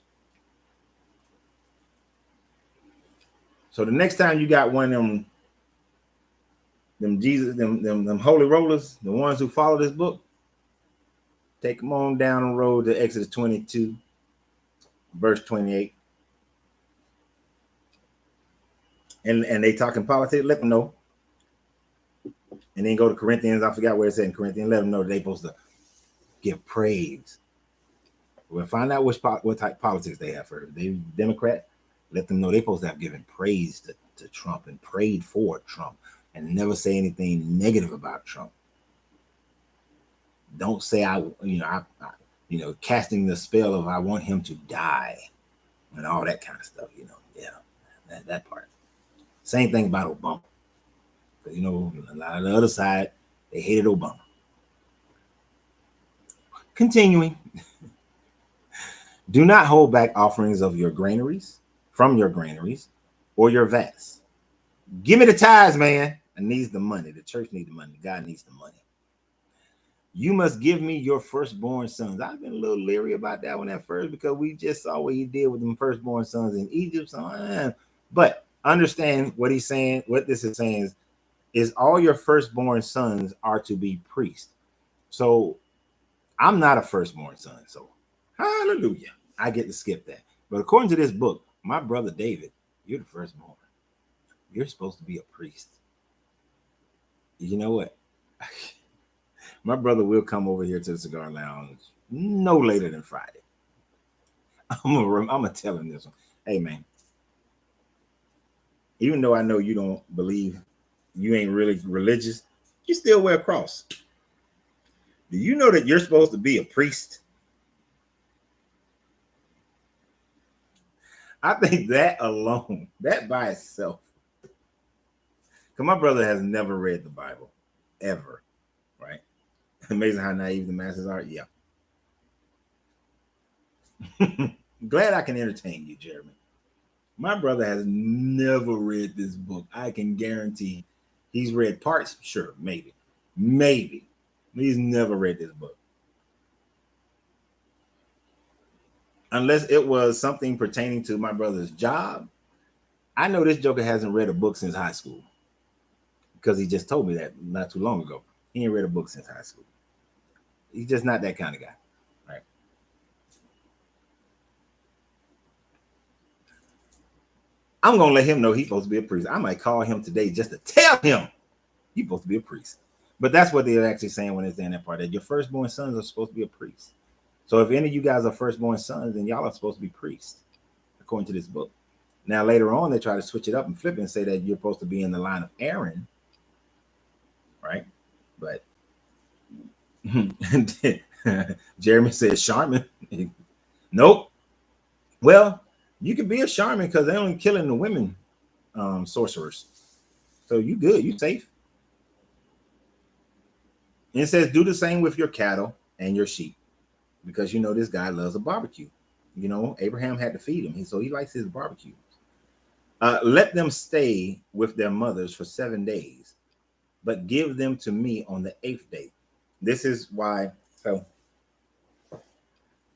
So the next time you got one of them holy rollers, the ones who follow this book, take them on down the road to Exodus 22, verse 28. And they talking politics, let them know. And then go to Corinthians. I forgot where it said in Corinthians. Let them know they're supposed to give praise. We'll find out what type of politics they have. For they Democrat, let them know they're supposed to have given praise to Trump and prayed for Trump and never say anything negative about Trump. Don't say I casting the spell of I want him to die and all that kind of stuff. Yeah, that part. Same thing about Obama. Because a lot of the other side, they hated Obama. Continuing. Do not hold back offerings of your granaries, from your granaries, or your vats. Give me the tithes, man. I need the money. The church needs the money. God needs the money. You must give me your firstborn sons. I've been a little leery about that one at first because we just saw what he did with them firstborn sons in Egypt. But understand what he's saying. What this is saying is all your firstborn sons are to be priests. So I'm not a firstborn son. So hallelujah. I get to skip that. But according to this book, my brother David, you're the firstborn. You're supposed to be a priest. You know what? My brother will come over here to the cigar lounge no later than Friday. I'm gonna tell him this one. Hey, man. Even though I know you don't believe, you ain't really religious, you still wear a cross. Do you know that you're supposed to be a priest? I think that alone, that by itself, because my brother has never read the Bible, ever, right? Amazing how naive the masses are. Yeah. Glad I can entertain you, Jeremy. My brother has never read this book. I can guarantee he's read parts. Sure, maybe. He's never read this book. Unless it was something pertaining to my brother's job. I know this joker hasn't read a book since high school because he just told me that not too long ago. He ain't read a book since high school. He's just not that kind of guy, right? I'm going to let him know he's supposed to be a priest. I might call him today just to tell him he's supposed to be a priest. But that's what they're actually saying when it's in that part, that your firstborn sons are supposed to be a priest. So if any of you guys are firstborn sons, then y'all are supposed to be priests, according to this book. Now, later on, they try to switch it up and flip it and say that you're supposed to be in the line of Aaron, right? But Jeremy says Charmin. Nope. Well, you could be a Charmin because they're only killing the women sorcerers. So you good, you safe. And it says, do the same with your cattle and your sheep, because this guy loves a barbecue. Abraham had to feed him, so he likes his barbecue. Let them stay with their mothers for 7 days, but give them to me on the 8th day. This is why. So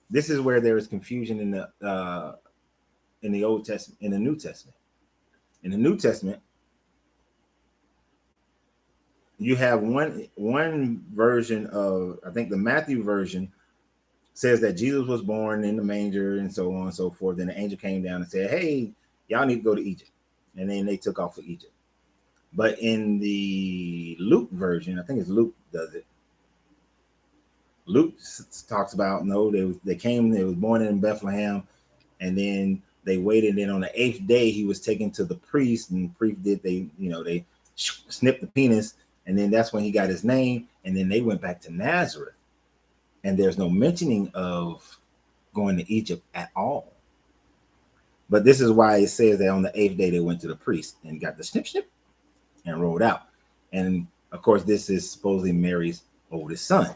this is where there is confusion in the Old Testament, in the New Testament. In the New Testament, you have one version of, I think the Matthew version says that Jesus was born in the manger and so on and so forth. Then the angel came down and said, hey, y'all need to go to Egypt. And then they took off for Egypt. But in the Luke version, I think it's Luke does it. Luke talks about, no, they came, they was born in Bethlehem, and then they waited. And on the 8th day, he was taken to the priest, and the priest they snipped the penis. And then that's when he got his name. And then they went back to Nazareth. And there's no mentioning of going to Egypt at all. But this is why it says that on the 8th day, they went to the priest and got the snip and rolled out. And of course, this is supposedly Mary's oldest son.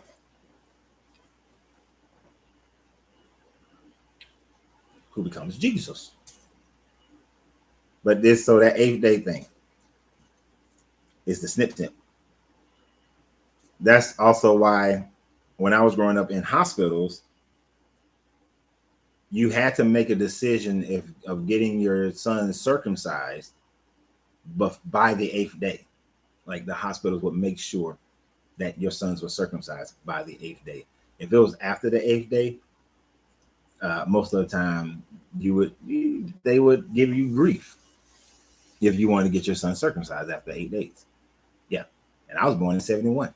Who becomes Jesus. But that 8th day thing is the snip. That's also why when I was growing up in hospitals, you had to make a decision of getting your son circumcised, but by the 8th day. Like the hospitals would make sure that your sons were circumcised by the 8th day. If it was after the 8th day, most of the time they would give you grief if you wanted to get your son circumcised after 8 days. Yeah. And I was born in 1971.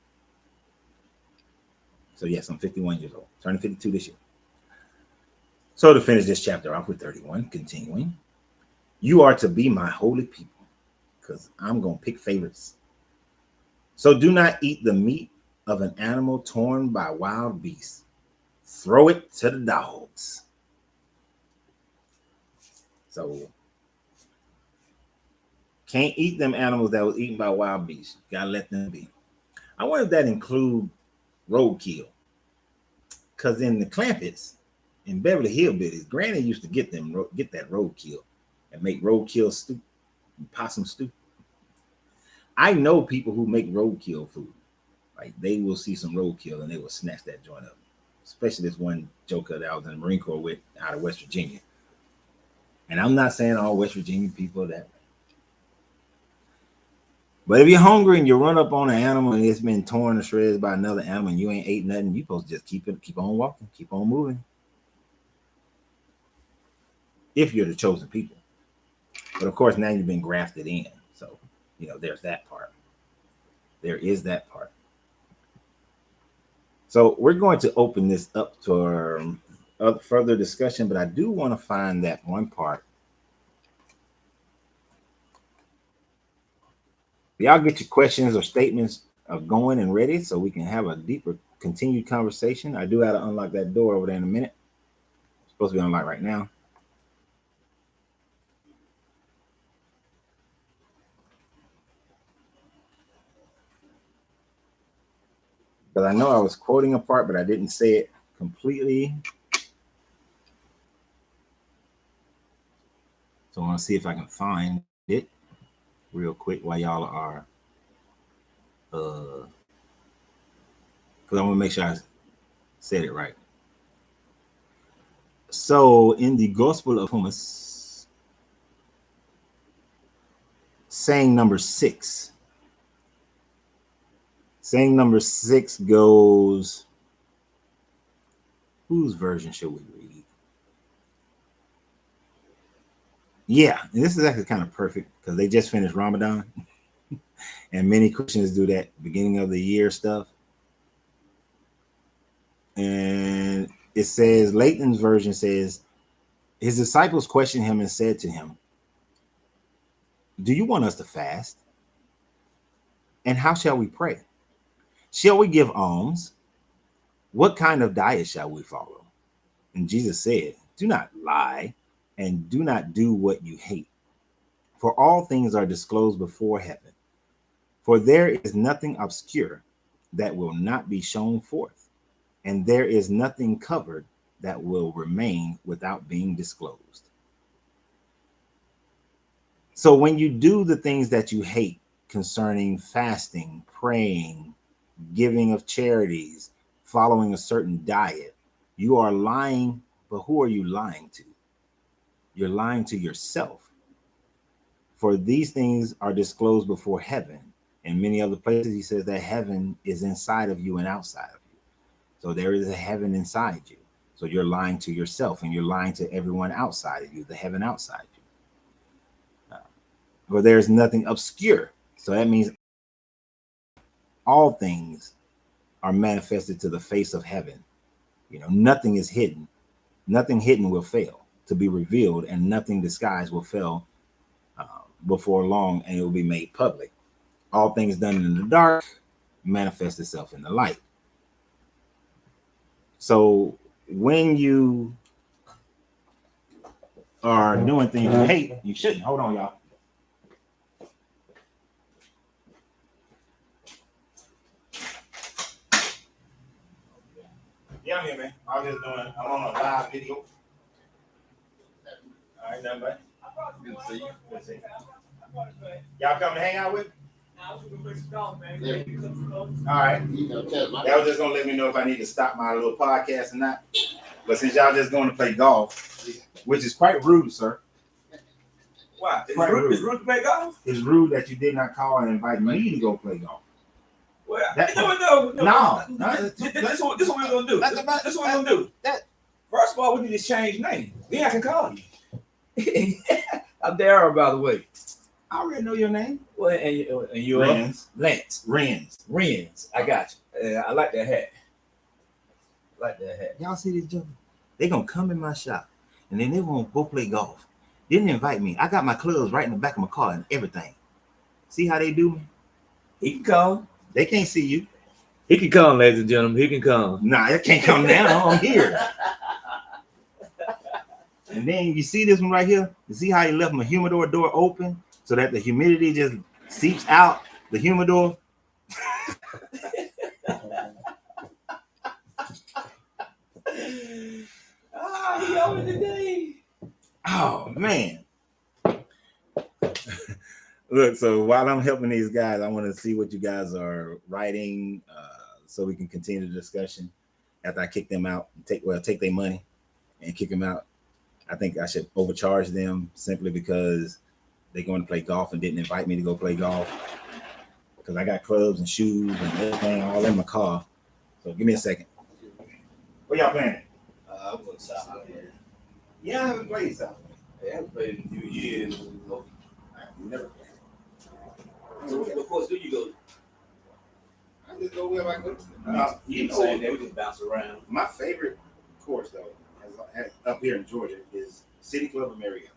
So yes, I'm 51 years old, turning 52 this year. So to finish this chapter off with 31, continuing, you are to be my holy people. because I'm going to pick favorites. So do not eat the meat of an animal torn by wild beasts. Throw it to the dogs. So can't eat them animals that was eaten by wild beasts. Gotta let them be. I wonder if that include roadkill. Because in the Clampets, in Beverly Hillbillies, Granny used to get that roadkill and make roadkill stew, possum stew. I know people who make roadkill food. Like they will see some roadkill and they will snatch that joint up. Especially this one joker that I was in the Marine Corps with out of West Virginia. And I'm not saying all West Virginia people are that way. But if you're hungry and you run up on an animal and it's been torn to shreds by another animal and you ain't ate nothing, you supposed to just keep on walking, keep on moving. If you're the chosen people. But of course, now you've been grafted in. So, there's that part. There is that part. So we're going to open this up to our further discussion, but I do want to find that one part. Y'all get your questions or statements going and ready so we can have a deeper continued conversation. I do have to unlock that door over there in a minute. It's supposed to be unlocked right now. But I know I was quoting a part, but I didn't say it completely. So I want to see if I can find it real quick while y'all are because I want to make sure I said it right. So in the Gospel of Hummus, saying number 6. Saying number 6 goes, whose version should we read? Yeah, and this is actually kind of perfect because they just finished Ramadan. And many Christians do that beginning of the year stuff. And it says, Layton's version says, his disciples questioned him and said to him, do you want us to fast? And how shall we pray? Shall we give alms? What kind of diet shall we follow? And Jesus said, do not lie and do not do what you hate. For all things are disclosed before heaven. For there is nothing obscure that will not be shown forth, and there is nothing covered that will remain without being disclosed. So when you do the things that you hate concerning fasting, praying, giving of charities, following a certain diet, you are lying. But who are you lying to? You're lying to yourself. For these things are disclosed before heaven. In many other places, he says that heaven is inside of you and outside of you. So there is a heaven inside you. So you're lying to yourself and you're lying to everyone outside of you, the heaven outside you. For there is nothing obscure. So that means all things are manifested to the face of heaven. Nothing is hidden. Nothing hidden will fail to be revealed, and nothing disguised will fail before long, and it will be made public. All things done in the dark manifest itself in the light. So when you are doing things you hate, you shouldn't. Hold on, y'all. Yeah, I'm here, man. I'm on a live video. All right, nothing but. Good to see you. Good to see you. Y'all come to hang out with me? All right. Y'all just gonna let me know if I need to stop my little podcast or not. But since y'all just going to play golf, which is quite rude, sir. Why? It's rude to play golf? It's rude that you did not call and invite me to go play golf. Well, no. This is what we're gonna do. This is what we're gonna do. First of all, we need to change name. Then I can call you. I'm Darryl, by the way. I already know your name. Well, and you're Renz. Lance. Renz. I got you. I like that hat. Y'all see this joke? They gonna come in my shop and then they won't go play golf. Didn't invite me. I got my clubs right in the back of my car and everything. See how they do me? He can come. They can't see you. He can come, ladies and gentlemen. He can come. Nah, it can't come now. I'm here. And then you see this one right here? You see how he left my humidor door open so that the humidity just seeps out the humidor? He over today. Oh, man. Look, so while I'm helping these guys, I want to see what you guys are writing so we can continue the discussion after I kick them out. Take their money and kick them out. I think I should overcharge them simply because they're going to play golf and didn't invite me to go play golf because I got clubs and shoes and everything all in my car. So give me a second. Where y'all playing? I'm going south. Yeah, I haven't played South. I haven't played in a few years. Never. So what course do you go to? I just go wherever I go. You know, saying that we just bounce around. My favorite course though, up here in Georgia, is City Club of Marietta.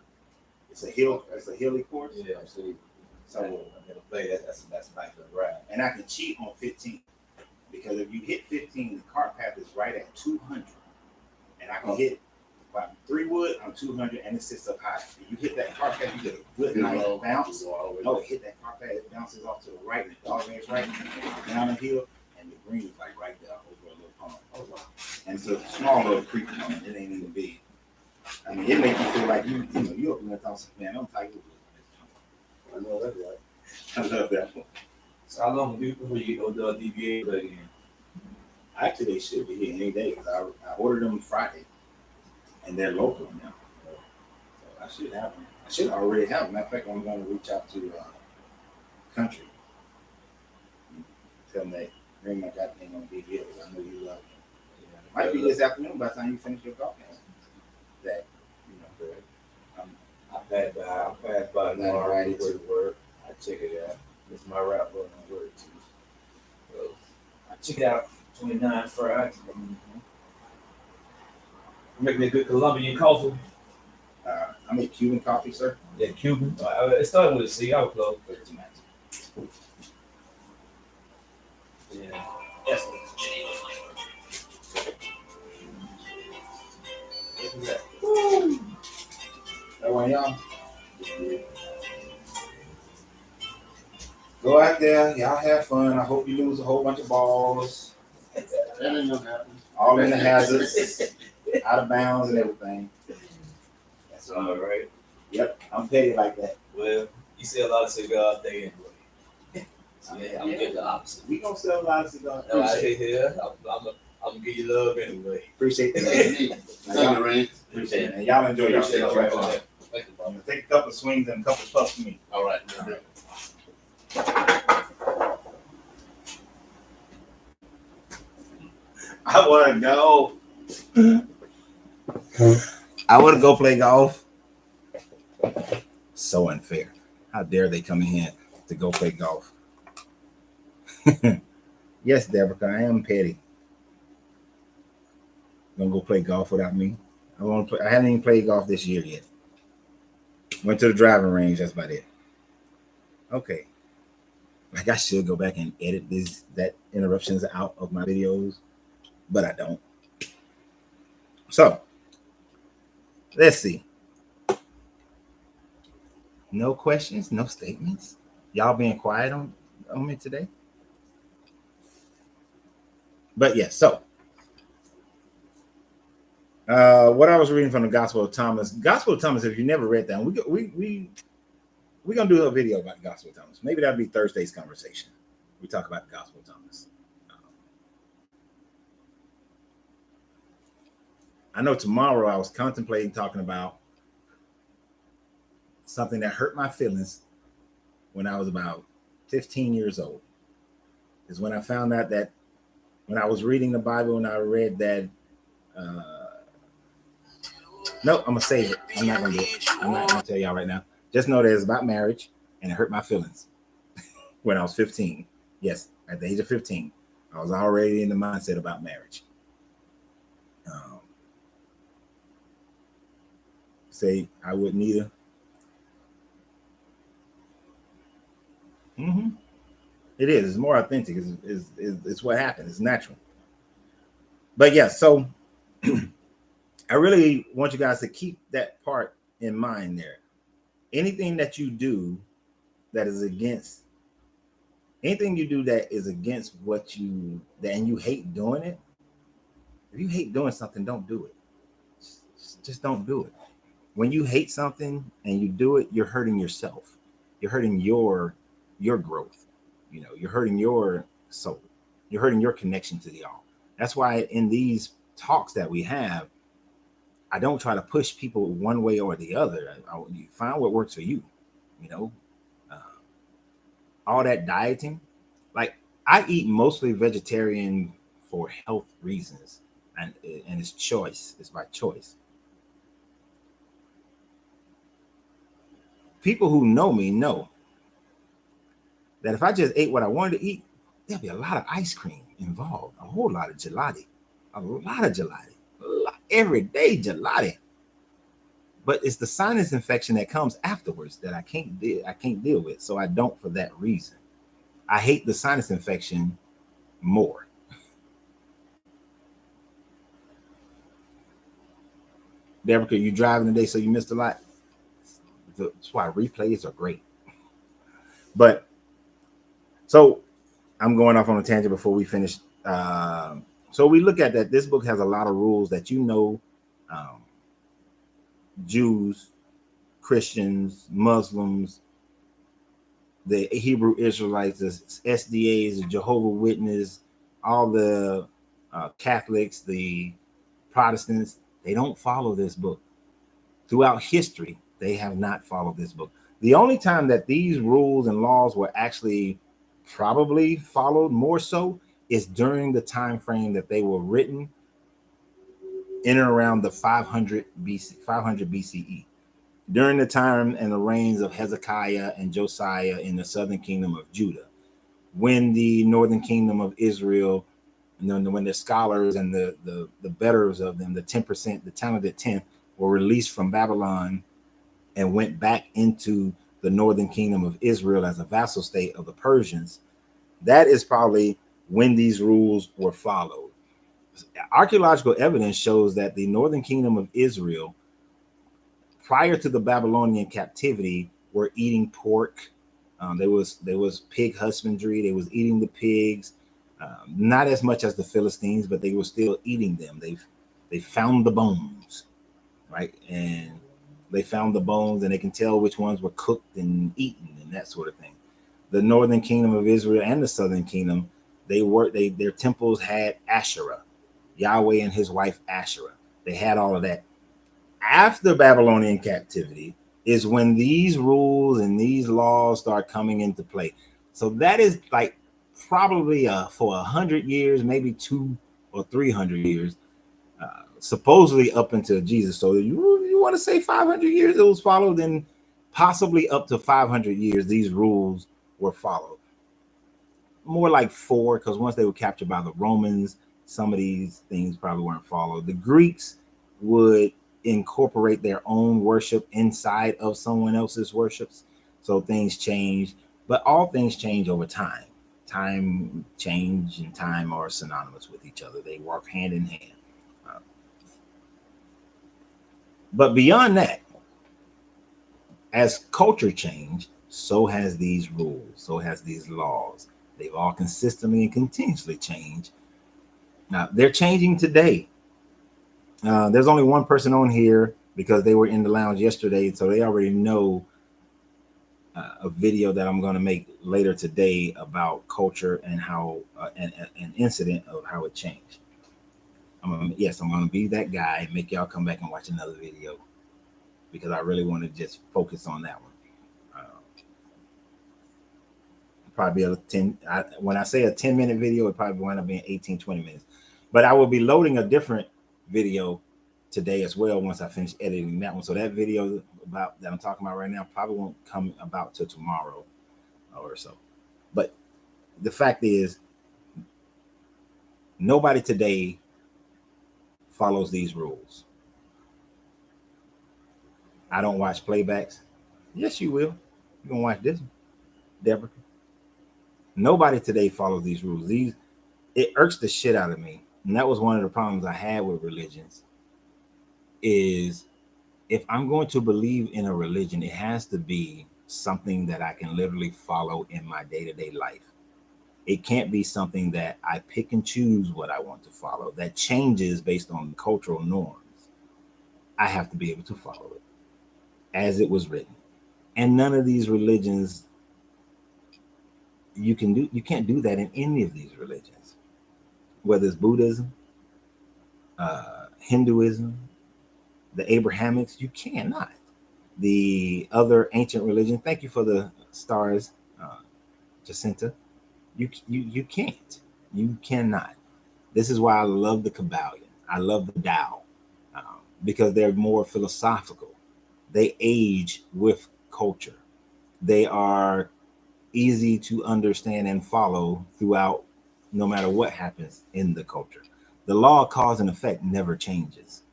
It's a hilly course. Yeah, see. So I never played that. That's a nice little ride. and I can cheat on 15 because if you hit 15, the cart path is right at 200, and I can hit about 3 wood on 200, and it sits up high. If you hit that cart path, you get a good nice bounce. Oh, hit that cart path, it bounces off to the right, and the dog legs right down the hill, and the green is like right there over a little pond. Oh wow! And it's a small little creek pond. It ain't even big. I mean, it makes you feel like you up in there talking, man, I'm tight. I know that's right. I love that one. So how long do you before you go to a DBA again? Actually, they should be here any day because I ordered them Friday, and they're local now. So I should have them. I should already have them. Matter of fact, I'm going to reach out to Country. Tell them that bring my goddamn on DBA because I know you love them. Might be this afternoon by the time you finish your golf game. That, I passed by tomorrow. Right to work. I check it out. It's my route going on work too. So I check it out 29 Friday. Making a good Colombian coffee. I make Cuban coffee, sir. Yeah, Cuban. It started with a C. I was close. 13 minutes. Yeah. Yes. That one, y'all. Go out there, y'all have fun. I hope you lose a whole bunch of balls. That ain't gonna happen. All in the hazards, out of bounds and everything. That's all right. Yep, I'm petty like that. Well, you see a lot of cigars day anyway. Yeah, I'm getting the opposite. We gonna sell a lot of cigars. I'm gonna give you love anyway. Appreciate that. Thank you, Renz. Appreciate it. And y'all enjoy yourself. Appreciate Right? it. Thank you, Bob. Take a couple of swings and a couple of puffs for me. All right. I want to go. I want to go play golf. So unfair. How dare they come in here to go play golf? Yes, Deborah, I am petty. Gonna go play golf without me? I haven't even played golf this year yet. Went to the driving range. That's about it. Okay. Like I should go back and edit that interruptions out of my videos, but I don't. So let's see. No questions, no statements. Y'all being quiet on me today. But yes, so what I was reading from the Gospel of Thomas. Gospel of Thomas, if you never read that, we're gonna do a video about the Gospel of Thomas. Maybe that'll be Thursday's conversation. We talk about the Gospel of Thomas. I know tomorrow I was contemplating talking about something that hurt my feelings when I was about 15 years old. Is when I found out that when I was reading the Bible and I read that, no, I'm gonna save it. I'm not gonna do it. I'm not gonna tell y'all right now. Just know that it's about marriage and it hurt my feelings when I was 15. Yes, at the age of 15, I was already in the mindset about marriage. Say I wouldn't either. Mm-hmm. It is. It's more authentic. It's what happens. It's natural. But yeah, so I really want you guys to keep that part in mind there. Anything that you do that is against anything you do that is against what you that and you hate doing it. If you hate doing something, don't do it. Just don't do it. When you hate something and you do it, you're hurting yourself. You're hurting your growth. You're hurting your soul. You're hurting your connection to the all. That's why in these talks that we have, I don't try to push people one way or the other. You find what works for you. You know, uh, all that dieting. Like I eat mostly vegetarian for health reasons, and it's choice. It's by choice. People who know me know that if I just ate what I wanted to eat, there'd be a lot of ice cream involved, a whole lot of gelati, every day gelati. But it's the sinus infection that comes afterwards that I can't deal with. So I don't for that reason. I hate the sinus infection more. Deborah, you driving today, so you missed a lot. That's why replays are great. But so I'm going off on a tangent before we finish. So we look at that. This book has a lot of rules that um, Jews, Christians, Muslims, the Hebrew Israelites, the SDAs, the Jehovah Witness, all the Catholics, the Protestants, they don't follow this book. Throughout history, they have not followed this book. The only time that these rules and laws were actually probably followed more so is during the time frame that they were written in and around the 500 BCE, during the time and the reigns of Hezekiah and Josiah in the southern kingdom of Judah, when the northern kingdom of Israel, and then when the scholars and the betters of them, the 10%, the talented 10th, were released from Babylon and went back into the northern kingdom of Israel as a vassal state of the Persians. That is probably when these rules were followed. Archaeological evidence shows that the northern kingdom of Israel, prior to the Babylonian captivity, were eating pork. There was pig husbandry. They was eating the pigs, not as much as the Philistines, but they were still eating them. They found the bones, right, and they found the bones, and they can tell which ones were cooked and eaten and that sort of thing. The northern kingdom of Israel and the southern kingdom, their temples had Asherah, Yahweh and his wife Asherah. They had all of that. After Babylonian captivity is when these rules and these laws start coming into play. So that is like probably for 100 years, maybe 200 or 300 years, supposedly up until Jesus. So you want to say 500 years it was followed, then possibly up to 500 years these rules were followed. More like four, because once they were captured by the Romans, some of these things probably weren't followed. The Greeks would incorporate their own worship inside of someone else's worships, so things change. But all things change over time. Time change and time are synonymous with each other. They work hand in hand. Uh, but beyond that, as culture changed, so has these rules, so has these laws. They've all consistently and continuously changed. Now they're changing today. There's only one person on here because they were in the lounge yesterday, so they already know a video that I'm going to make later today about culture and how an incident of how it changed. Yes, I'm going to be that guy and make y'all come back and watch another video because I really want to just focus on that one. Probably a 10. When I say a 10-minute video, it probably wind up being 18, 20 minutes. But I will be loading a different video today as well once I finish editing that one. So that video about that I'm talking about right now probably won't come about till tomorrow or so. But the fact is, nobody today follows these rules. I don't watch playbacks. Yes, you will. You gonna watch this one, Deborah? Nobody today follows these rules. It irks the shit out of me. And that was one of the problems I had with religions is if I'm going to believe in a religion, it has to be something that I can literally follow in my day-to-day life. It can't be something that I pick and choose what I want to follow that changes based on cultural norms. I have to be able to follow it as it was written. And none of these religions you can't do that in any of these religions, whether it's Buddhism, Hinduism, the Abrahamics, you cannot. The other ancient religion, thank you for the stars, Jacinta. You can't. You cannot. This is why I love the Kabbalion. I love the Tao, because they're more philosophical. They age with culture. They are easy to understand and follow throughout, no matter what happens in the culture. The law of cause and effect never changes.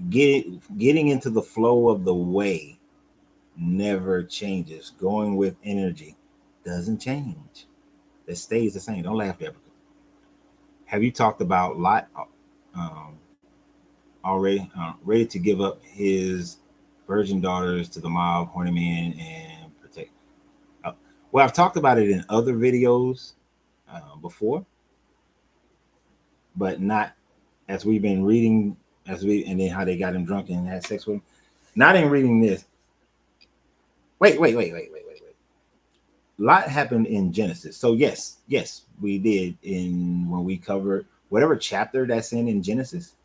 Getting into the flow of the way never changes. Going with energy doesn't change. It stays the same. Don't laugh, Deborah. Have you talked about Lot um, already? Ready to give up his virgin daughters to the mob, horny men, and protect. Uh, well, I've talked about it in other videos before, but not as we've been reading, and then how they got him drunk and had sex with him. Not in reading this. Wait. Lot happened in Genesis. So yes, we did in when we covered whatever chapter that's in Genesis,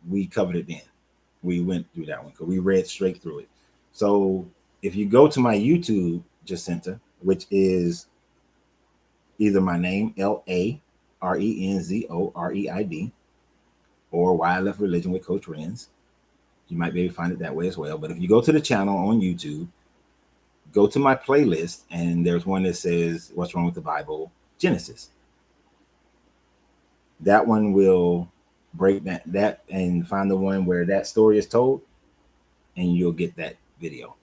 we covered it then. We went through that one because we read straight through it. So if you go to my YouTube, Jacinta, which is either my name, LaRenzoreid, or Why I Left Religion with Coach Renz, you might be able to find it that way as well. But if you go to the channel on YouTube, go to my playlist, and there's one that says What's Wrong with the Bible, Genesis. That one will break that and find the one where that story is told, and you'll get that video.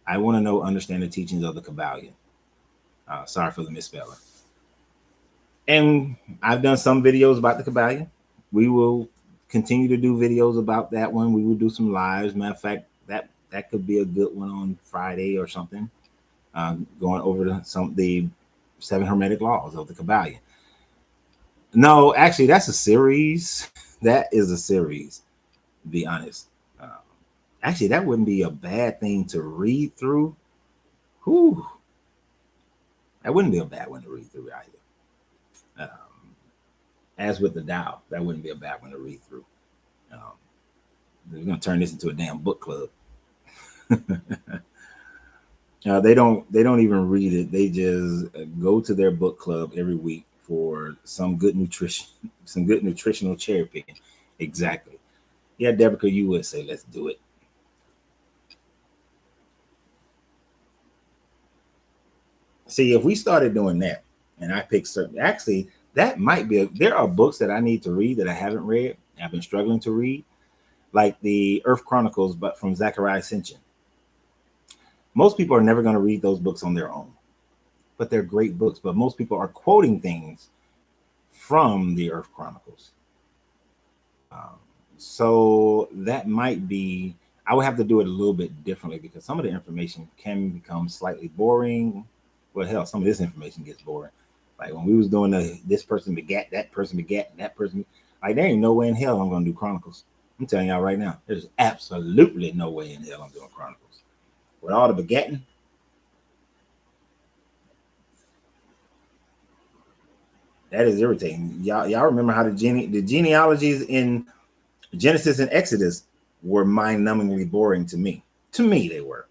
I want to understand the teachings of the Kabbalion. Sorry for the misspelling. And I've done some videos about the Kabbalion. We will continue to do videos about that one. We will do some lives. Matter of fact, that could be a good one on Friday or something. Going over the 7 hermetic laws of the Kabbalion. No, actually, that's a series. That is a series, to be honest. Actually, that wouldn't be a bad thing to read through. Whew. That wouldn't be a bad one to read through either. As with the Tao, that wouldn't be a bad one to read through. We're going to turn this into a damn book club. They don't even read it. They just go to their book club every week for some good nutrition, some good nutritional cherry picking. Exactly. Yeah, Deborah, you would say, let's do it. See, if we started doing that, and I picked certain, actually, that might be, there are books that I need to read that I haven't read. I've been struggling to read, like the Earth Chronicles, but from Zachariah Sitchin. Most people are never going to read those books on their own, but they're great books. But most people are quoting things from the Earth Chronicles. So that might be, I would have to do it a little bit differently because some of the information can become slightly boring. Well, hell, some of this information gets boring. Like when we was doing this person begat, that person begat, that person, like there ain't no way in hell I'm going to do Chronicles. I'm telling y'all right now, there's absolutely no way in hell I'm doing Chronicles. With all the begatting, that is irritating. Y'all remember how the genealogies in Genesis and Exodus were mind-numbingly boring to me. To me, they were.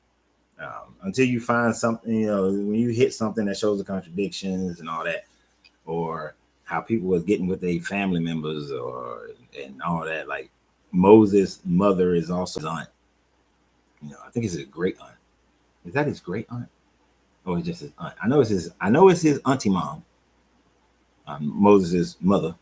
Until you find something, when you hit something that shows the contradictions and all that, or how people was getting with their family members, and all that. Like Moses' mother is also his aunt. I think it's his great aunt. Is that his great aunt? Or it's just his aunt? I know it's his auntie mom. Moses' mother.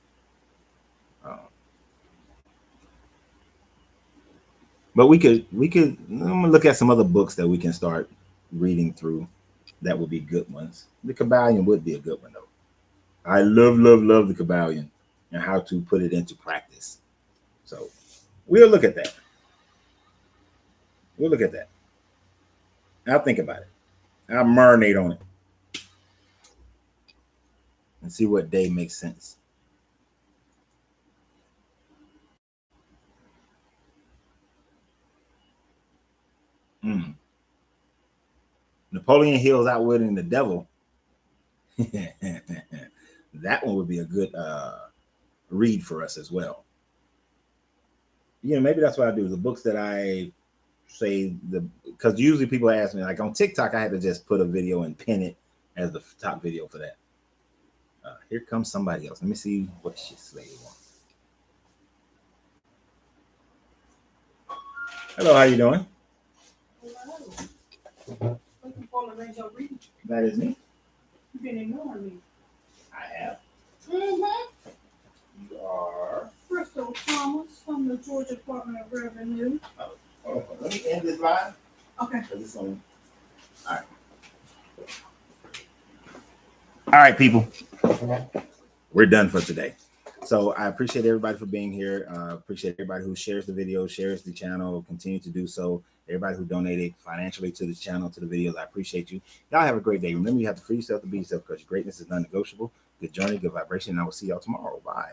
But we could I'm gonna look at some other books that we can start reading through that would be good ones. The Kabbalion would be a good one though. I love the Kabbalion and how to put it into practice. So we'll look at that. We'll look at that. I'll think about it. I'll marinate on it and see what day makes sense. Napoleon Hill's Outwitting the Devil. That one would be a good read for us as well. You know, maybe that's what I do. The books that I say, because usually people ask me, like on TikTok, I had to just put a video and pin it as the top video for that. Here comes somebody else. Let me see what this lady wants. Hello, how you doing? Hello. Looking for Larenzo read. That is me. You've been ignoring me. I have. Mm-hmm. You are. Crystal Thomas from the Georgia Department of Revenue. Oh, let me end this live. Okay. It's on. All right. All right, people. We're done for today. So I appreciate everybody for being here. Appreciate everybody who shares the video, shares the channel, continue to do so. Everybody who donated financially to the channel, to the videos, I appreciate you. Y'all have a great day. Remember, you have to free yourself to be yourself because your greatness is non-negotiable. Good journey, good vibration, and I will see y'all tomorrow. Bye.